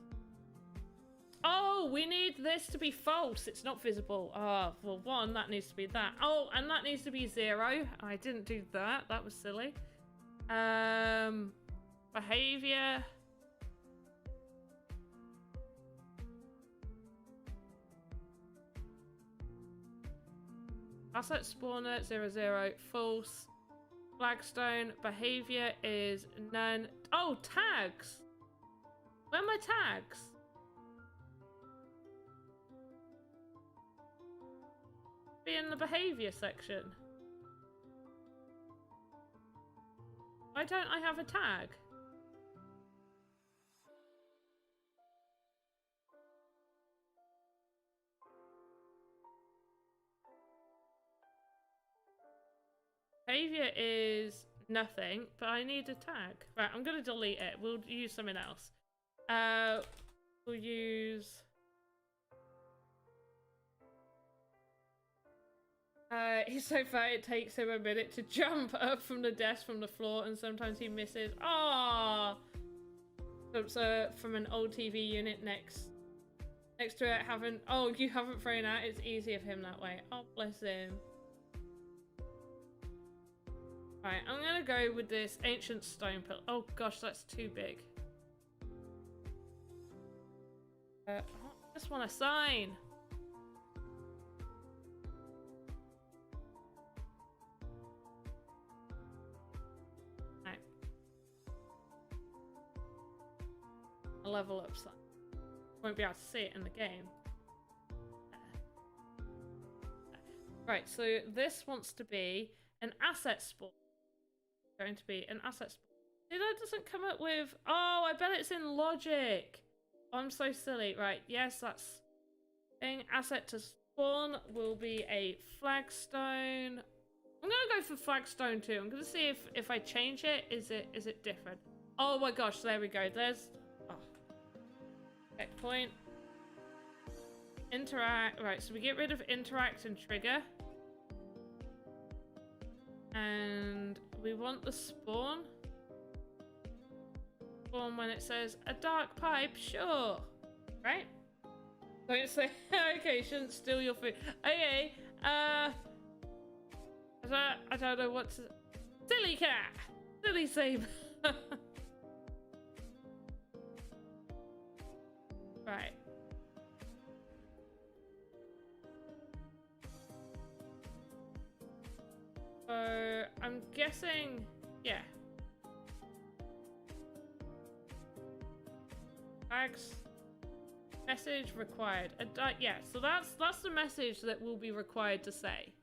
Oh, we need this to be false. It's not visible. Oh, well, one, that needs to be that. Oh, and that needs to be 0. I didn't do that. That was silly. Behavior. Asset spawner 00 false. Flagstone behavior is none. Oh, tags. Where are my tags? Be in the behavior section. Why don't I have a tag? Behavior is nothing, but I need a tag. Right, I'm gonna delete it. We'll use something else. We'll use... he's so fat it takes him a minute to jump up from the desk from the floor, and sometimes he misses. Ah, so from an old TV unit next to it. Oh, you haven't thrown out. It's easy of him that way. Oh, bless him. Right, I'm gonna go with this ancient stone pillar. Oh gosh, that's too big. I just want a sign. Right. A level up sign. Won't be able to see it in the game. Right, so this wants to be an asset spawn. Going to be an asset spawn. See, that doesn't come up with... Oh, I bet it's in logic. Oh, I'm so silly. Right, yes, that's thing. Asset to spawn will be a flagstone. I'm gonna go for flagstone too. I'm gonna see if I change it, is it different? Oh my gosh, there we go. There's checkpoint. Interact. Right, so we get rid of interact and trigger. And we want the spawn. Spawn when it says a dark pipe, sure. Right? Don't say okay, shouldn't steal your food. Okay, I don't know what to... Silly cat! Silly saber! Right. So, I'm guessing... Yeah. Tags. Message required. Yeah, so that's the message that will be required to say.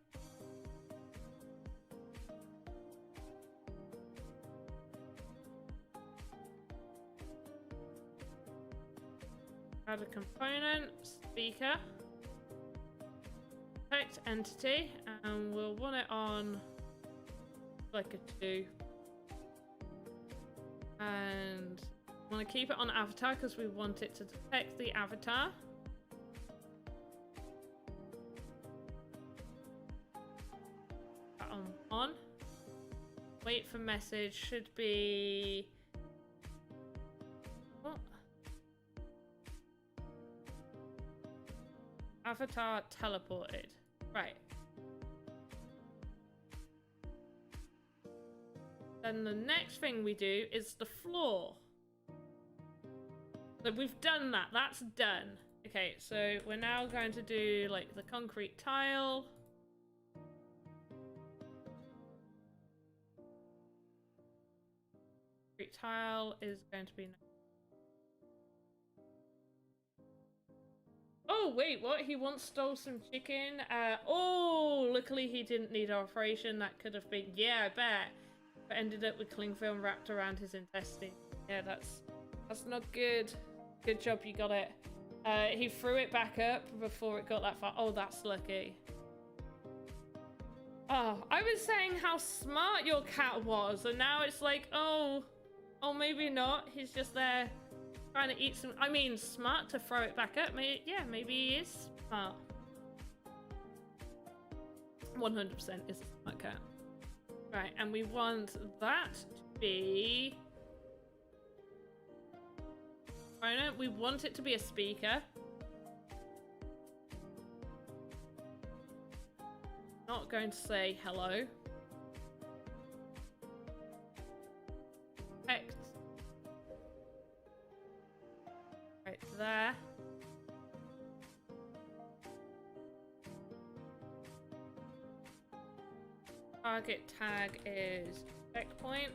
Add a component, speaker, text entity, and we'll want it on like a 2. And want to keep it on avatar because we want it to detect the avatar. That on. Wait for message should be... What? Avatar teleported. Right. Then the next thing we do is the floor. So we've done that. That's done. Okay, so we're now going to do like the concrete tile. Concrete tile is going to be... Oh, wait, what? He once stole some chicken? Oh, luckily he didn't need our operation. That could have been... Yeah, I bet. But ended up with cling film wrapped around his intestine. Yeah, that's not good. Good job you got it. He threw it back up before it got that far. Oh, that's lucky. Oh, I was saying how smart your cat was, and now it's like, oh, maybe not. He's just there trying to eat some... I mean, smart to throw it back up. Yeah, maybe he is smart. 100% is a smart cat. Right, and we want that to be... I know, we want it to be a speaker. Not going to say hello. Text. Right there. Target tag is checkpoint.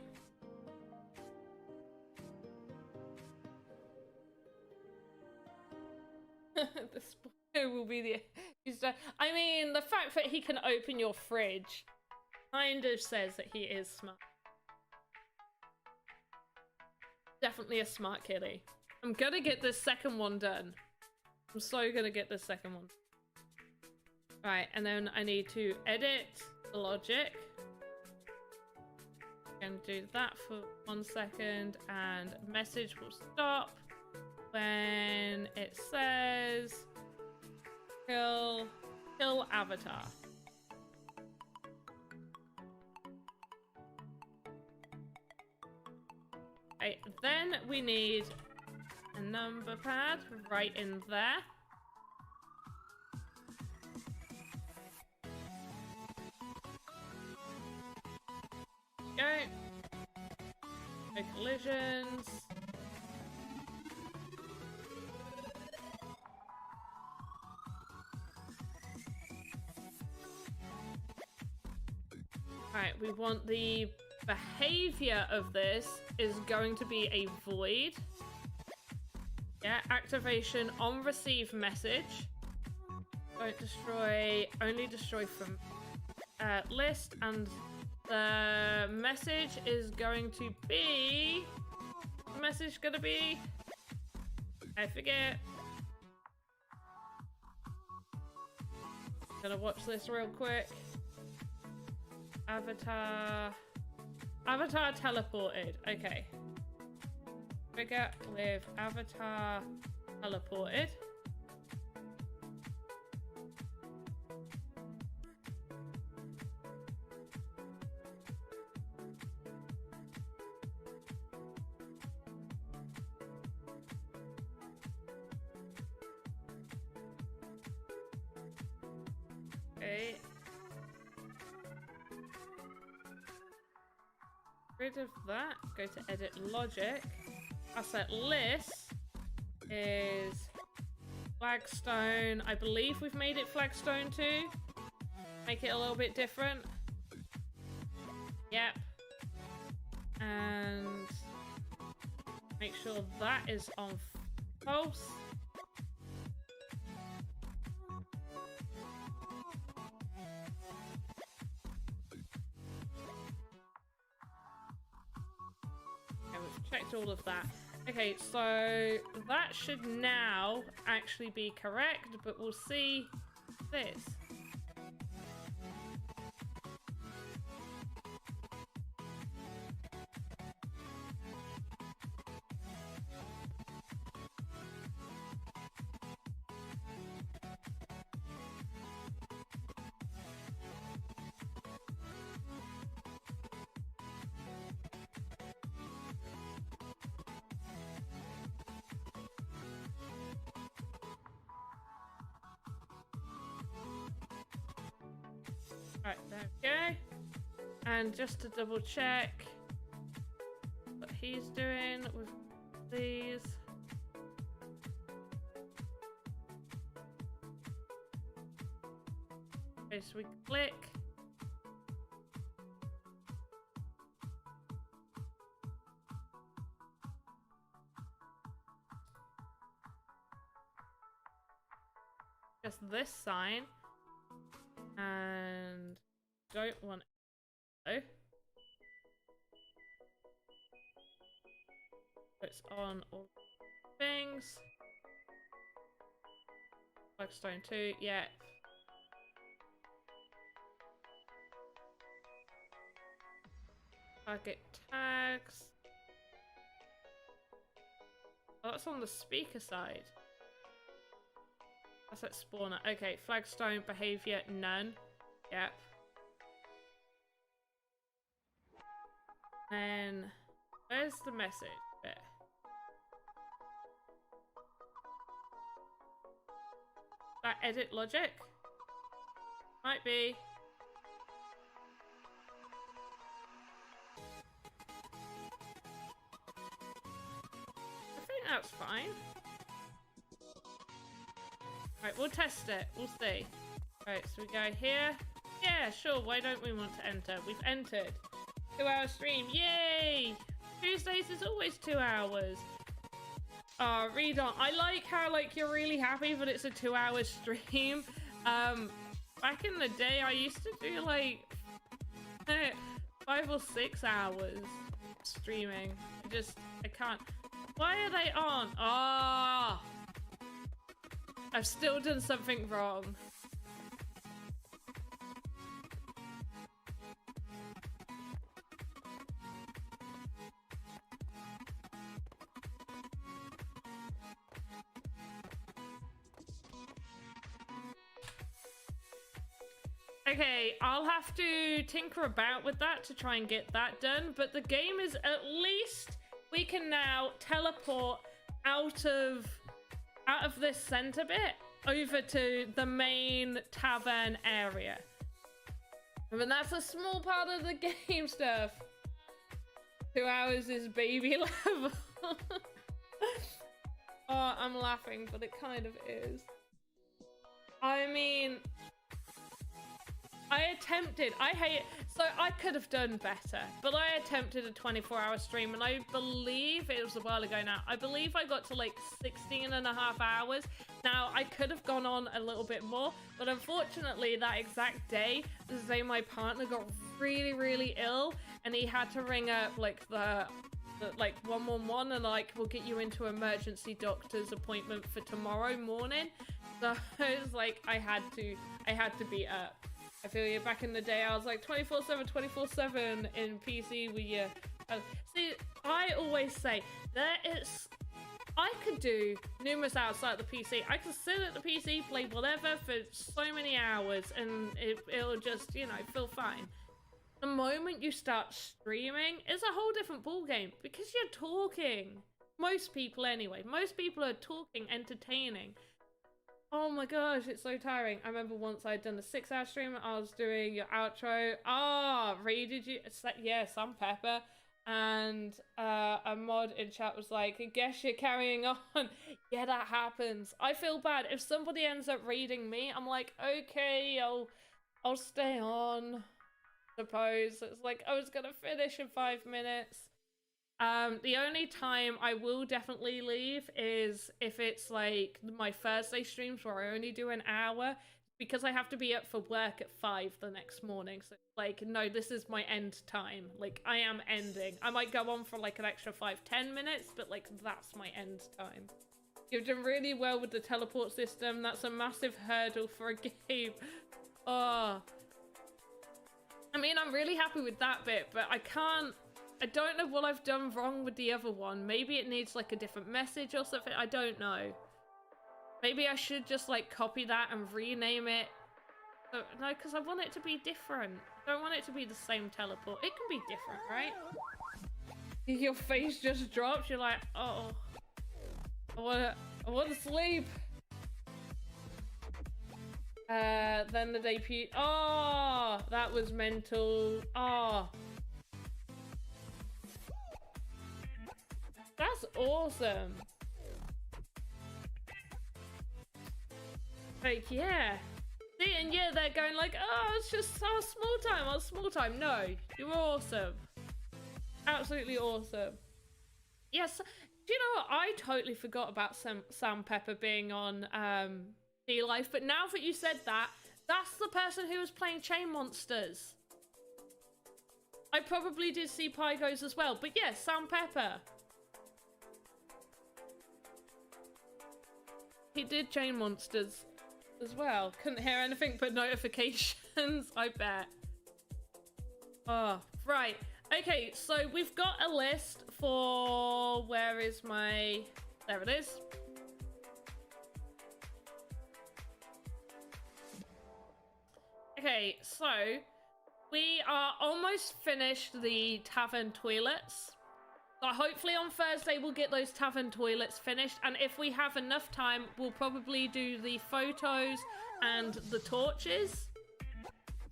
The spoiler will be the... I mean, the fact that he can open your fridge kind of says that he is smart. Definitely a smart kitty. I'm gonna get this second one done. I'm so gonna get this second one. Right, and then I need to edit the logic. I'm gonna do that for 1 second, and message will stop when it says kill avatar. Okay, then we need a number pad right in there. Go. No collisions. Alright, we want the behavior of this is going to be a void. Yeah, activation on receive message. Don't destroy, only destroy from list, and the message is going to be... The message gonna be... I forget. Gonna watch this real quick. Avatar teleported. Okay. Trigger with avatar teleported. Okay. Rid of that. Go to edit logic. Asset list is flagstone. I believe we've made it flagstone too. Make it a little bit different. Yep. And make sure that is on false. Checked all of that. Okay, so that should now actually be correct, but we'll see this. Right, there we go. And just to double check what he's doing with these. Okay, so we click. Just this sign. And don't want it. It's on all things. Flagstone 2, yeah. Target tags. Oh, that's on the speaker side. That's at spawner. Okay, flagstone behavior none. Yep. Then where's the message bit? That edit logic? Might be. I think that's fine. Right, we'll test it. We'll see. Right, so we go here. Yeah, sure. Why don't we want to enter? We've entered. 2-hour stream. Yay! Tuesdays is always 2 hours. Read on. I like how you're really happy, but it's a 2-hour stream. Back in the day, I used to do 5 or 6 hours streaming. I can't. Why are they on? Ah. I've still done something wrong. Okay, I'll have to tinker about with that to try and get that done, but the game is at least we can now teleport out of this center bit over to the main tavern area. I mean, that's a small part of the game stuff. 2 hours is baby level. Oh, I'm laughing, but it kind of is. I mean, I attempted. I hate it. So I could have done better, but I attempted a 24-hour stream, and I believe it was a while ago now. I believe I got to 16.5 hours. Now, I could have gone on a little bit more, but unfortunately, that exact day, the day my partner got really, really ill, and he had to ring up the 111 and we'll get you into emergency doctor's appointment for tomorrow morning. So it was I had to be up. I feel you. Back in the day, I was 24/7, 24/7 in PC with you. See, I always say I could do numerous hours at the PC. I could sit at the PC, play whatever for so many hours, and it'll just, feel fine. The moment you start streaming, it's a whole different ballgame because you're talking. Most people, anyway. Most people are talking, entertaining. Oh my gosh, it's so tiring. I remember once I'd done a 6-hour stream. I was doing your outro. Raided you? Yeah, some pepper. And a mod in chat was like, I guess you're carrying on. Yeah, that happens. I feel bad. If somebody ends up raiding me, I'm like, okay, I'll stay on. Suppose. It's I was gonna finish in 5 minutes. The only time I will definitely leave is if it's my Thursday streams where I only do an hour, because I have to be up for work at 5 the next morning. So no, this is my end time. I am ending. I might go on for an extra 5-10 minutes, but that's my end time. You've done really well with the teleport system. That's a massive hurdle for a game. Oh. I mean, I'm really happy with that bit, but I don't know what I've done wrong with the other one. Maybe it needs a different message or something. I don't know. Maybe I should just copy that and rename it. But, no, because I want it to be different. I don't want it to be the same teleport. It can be different, right? Your face just drops. You're like, oh, I wanna sleep. Then the debut. Oh, that was mental. Oh. That's awesome. Like, yeah. See, and yeah, they're going like, oh, it's just our small time. No, you were awesome. Absolutely awesome. Yes. Do you know what? I totally forgot about Sam Pepper being on D-Life, but now that you said that, that's the person who was playing Chain Monsters. I probably did see Pygos as well, but yes, Sam Pepper. He did Chain Monsters as well. Couldn't hear anything but notifications, I bet. Oh, right. Okay, so we've got a list for... Where is my... There it is. Okay, so we are almost finished the Tavern toilets. So hopefully on Thursday we'll get those Tavern toilets finished, and if we have enough time, we'll probably do the photos and the torches.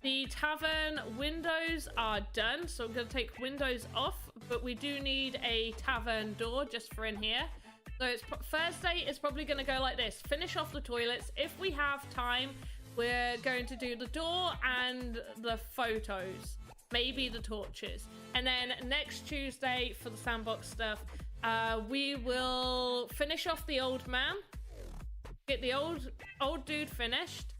The Tavern windows are done, so I'm going to take windows off, but we do need a Tavern door just for in here. So it's Thursday is probably going to go like this. Finish off the toilets. If we have time, we're going to do the door and the photos. Maybe the torches. And then next Tuesday for the Sandbox stuff, we will finish off the old man, get the old dude finished,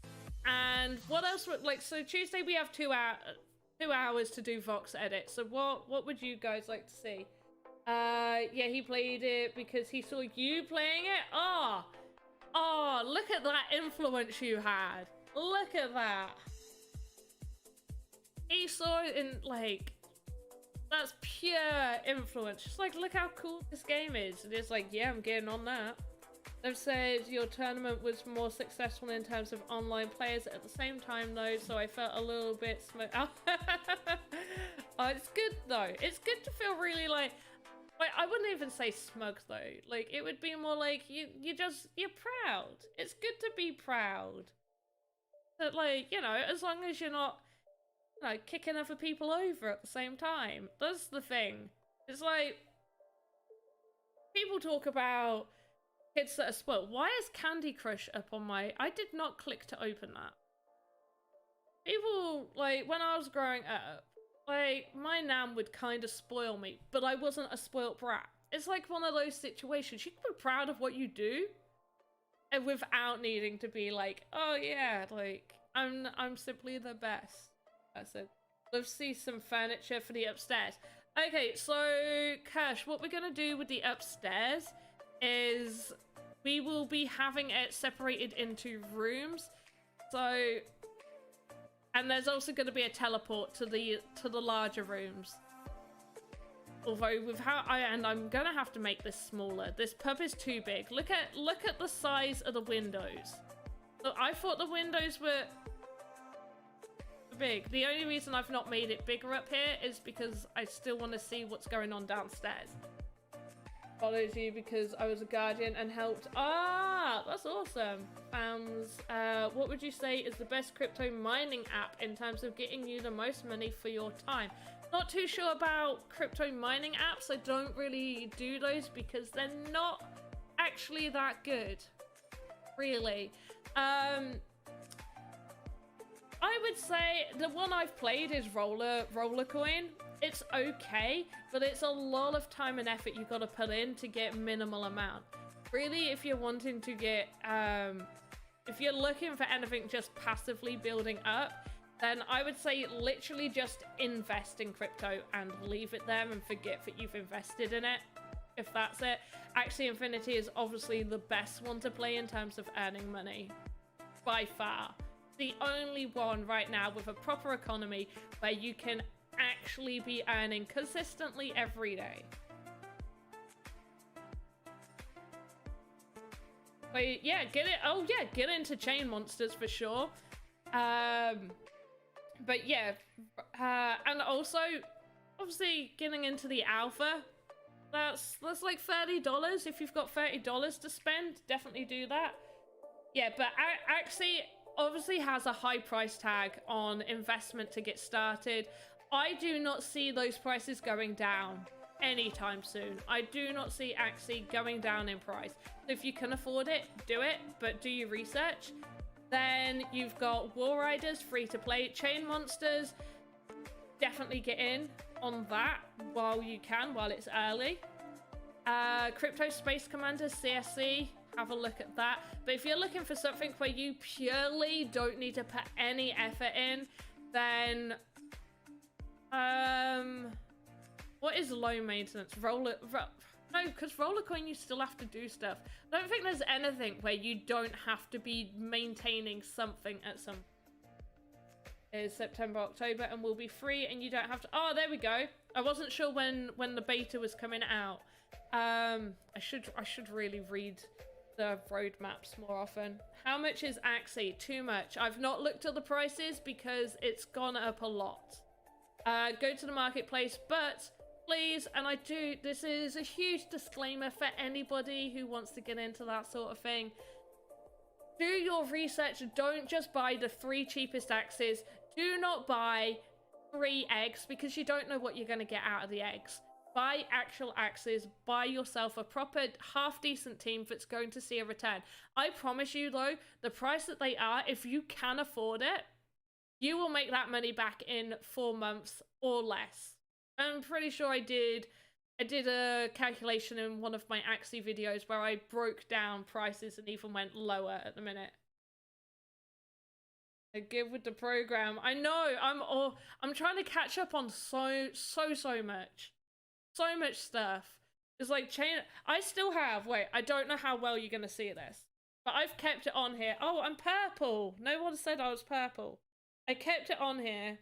and what else? Like, so Tuesday we have 2 hours to do Vox edit. So what would you guys like to see? Yeah, he played it because he saw you playing it. Oh, look at that influence you had. Look at that. He saw it in, like, that's pure influence. Just like, look how cool this game is. And it's like, yeah, I'm getting on that. They've said your tournament was more successful in terms of online players at the same time, though, so I felt a little bit oh, it's good, though. It's good to feel really, like, I wouldn't even say smug, though. Like, it would be more like, you're proud. It's good to be proud. But, like, you know, as long as you're not, like, kicking other people over at the same time. That's the thing. It's like, people talk about kids that are spoiled. Why is Candy Crush up on my... I did not click to open that. People, like, when I was growing up, like, my nan would kind of spoil me, but I wasn't a spoilt brat. It's like one of those situations. You can be proud of what you do, and without needing to be like, oh yeah, like, I'm simply the best. That's it. Let's see some furniture for the upstairs. Okay, so Kirsch, what we're gonna do with the upstairs is we will be having it separated into rooms. So, and there's also going to be a teleport to the larger rooms. Although with how I'm gonna have to make this smaller. This pub is too big. Look at the size of the windows. So I thought the windows were big. The only reason I've not made it bigger up here is because I still want to see what's going on downstairs. Followed you because I was a guardian and helped. Ah, that's awesome. What would you say is the best crypto mining app in terms of getting you the most money for your time? Not too sure about crypto mining apps. I don't really do those because they're not actually that good, really. I would say the one I've played is Roller Coin. It's okay, but it's a lot of time and effort you gotta put in to get minimal amount. Really, if you're wanting to get, if you're looking for anything just passively building up, then I would say literally just invest in crypto and leave it there and forget that you've invested in it, if that's it. Axie Infinity is obviously the best one to play in terms of earning money, by far. The only one right now with a proper economy where you can actually be earning consistently every day. But yeah, get into Chain Monsters for sure. But yeah, and also obviously getting into the alpha, that's like $30. If you've got $30 to spend, definitely do that. Yeah, but Axie, obviously has a high price tag on investment to get started. I do not see those prices going down anytime soon. I do not see Axie going down in price. So if you can afford it, do it, but do your research. Then you've got War Riders, free to play. Chain Monsters, definitely get in on that while you can, while it's early. Crypto Space Commander, CSC, have a look at that. But if you're looking for something where you purely don't need to put any effort in, then what is low maintenance? No, because Rollercoin you still have to do stuff. I don't think there's anything where you don't have to be maintaining something at some. Is September, October, and will be free, and you don't have to. Oh, there we go. I wasn't sure when the beta was coming out. I should really read the roadmaps more often. How much is Axie? Too much. I've not looked at the prices because it's gone up a lot. Go to the marketplace, but please, and I do, this is a huge disclaimer for anybody who wants to get into that sort of thing. Do your research. Don't just buy the 3 cheapest Axies. Do not buy 3 eggs because you don't know what you're going to get out of the eggs. Buy actual Axies. Buy yourself a proper half-decent team that's going to see a return. I promise you, though, the price that they are, if you can afford it, you will make that money back in 4 months or less. I'm pretty sure I did a calculation in one of my Axie videos where I broke down prices and even went lower at the minute. Good with the program. I know, I'm trying to catch up on so much. So much stuff. It's like I still have, wait, I don't know how well you're gonna see this, but I've kept it on here. Oh, I'm purple. No one said I was purple. I kept it on here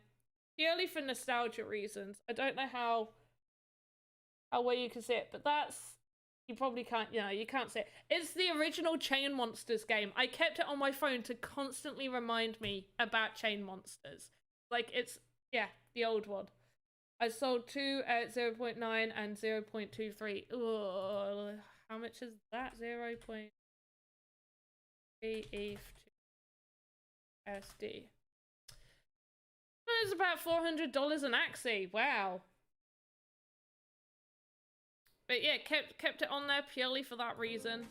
purely for nostalgia reasons. I don't know how well you can see it, but that's, you probably can't, you can't see it. It's the original Chain Monsters game. I kept it on my phone to constantly remind me about Chain Monsters. Like, it's, yeah, the old one. I sold 2 at 0.9 and 0.23. Oh, how much is that? 0.3 ETH to SD. It's about $400 an Axie. Wow. But yeah, kept it on there purely for that reason.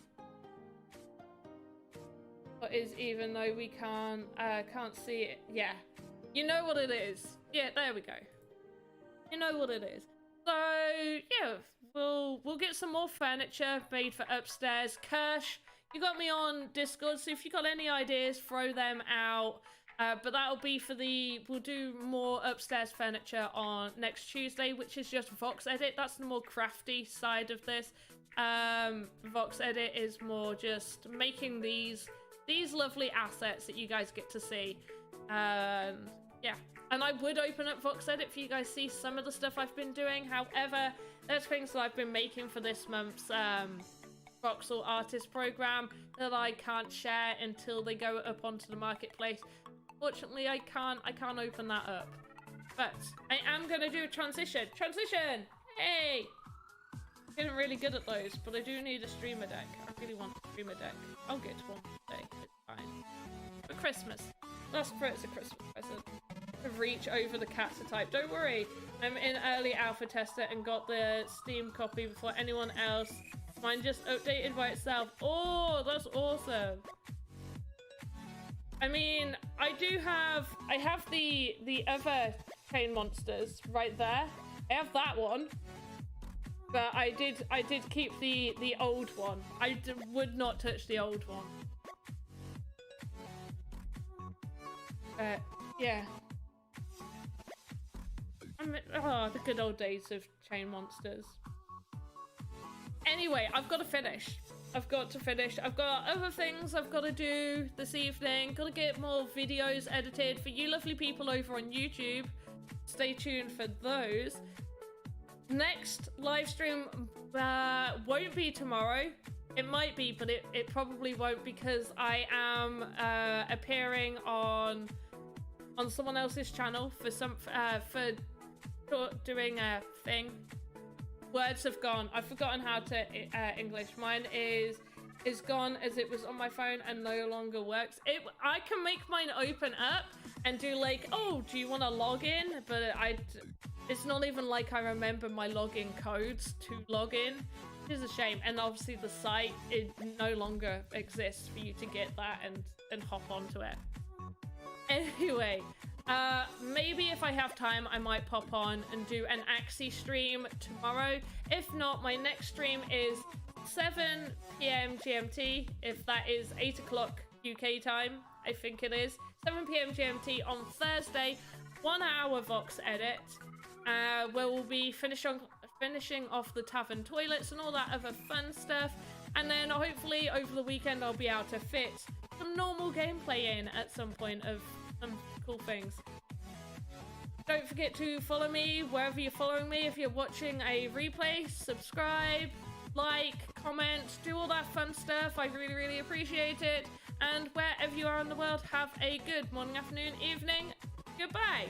What is, even though we can't see it? Yeah, you know what it is. Yeah, there we go. You know what it is. So yeah, we'll get some more furniture made for upstairs. Kirsch, you got me on Discord, so if you got any ideas, throw them out. But that'll be for we'll do more upstairs furniture on next Tuesday, which is just Vox Edit. That's the more crafty side of this. Vox Edit is more just making these lovely assets that you guys get to see. Yeah, and I would open up Vox Edit for you guys to see some of the stuff I've been doing. However, there's things that I've been making for this month's voxel artist program that I can't share until they go up onto the marketplace. Fortunately, I can't open that up. But I am going to do a transition. Transition! Hey! I'm getting really good at those, but I do need a streamer deck. I really want a streamer deck. I'll get one today. It's fine. For Christmas. That's for it's a Christmas present. To reach over the cats to type. Don't worry. I'm in early alpha tester and got the Steam copy before anyone else. Mine just updated by itself. Oh, that's awesome. I mean, I have the other Chain Monsters right there. I have that one, but I did keep the old one. I would not touch the old one. Yeah. Oh, the good old days of Chain Monsters. Anyway, I've got to finish. I've got other things I've got to do this evening. Got to get more videos edited for you lovely people over on YouTube. Stay tuned for those. Next live stream won't be tomorrow. It might be, but it probably won't, because I am appearing on someone else's channel for doing a thing. Words have gone. I've forgotten how to English. Mine is is gone as it was on my phone and no longer works. I can make mine open up and do like, oh, do you want to log in? But it's not even like I remember my login codes to log in. It is a shame. And obviously the site, it no longer exists for you to get that and hop onto it. Anyway, maybe if I have time, I might pop on and do an Axie stream tomorrow. If not, my next stream is 7 p.m. GMT, if that is 8 o'clock UK time, I think it is. 7 p.m. GMT on Thursday, 1 hour Vox edit, where we'll be finishing off the Tavern toilets and all that other fun stuff. And then hopefully over the weekend I'll be able to fit some normal gameplay in at some point of some cool things. Don't forget to follow me wherever you're following me. If you're watching a replay, subscribe, like, comment, do all that fun stuff. I really, really appreciate it. And wherever you are in the world, have a good morning, afternoon, evening. Goodbye.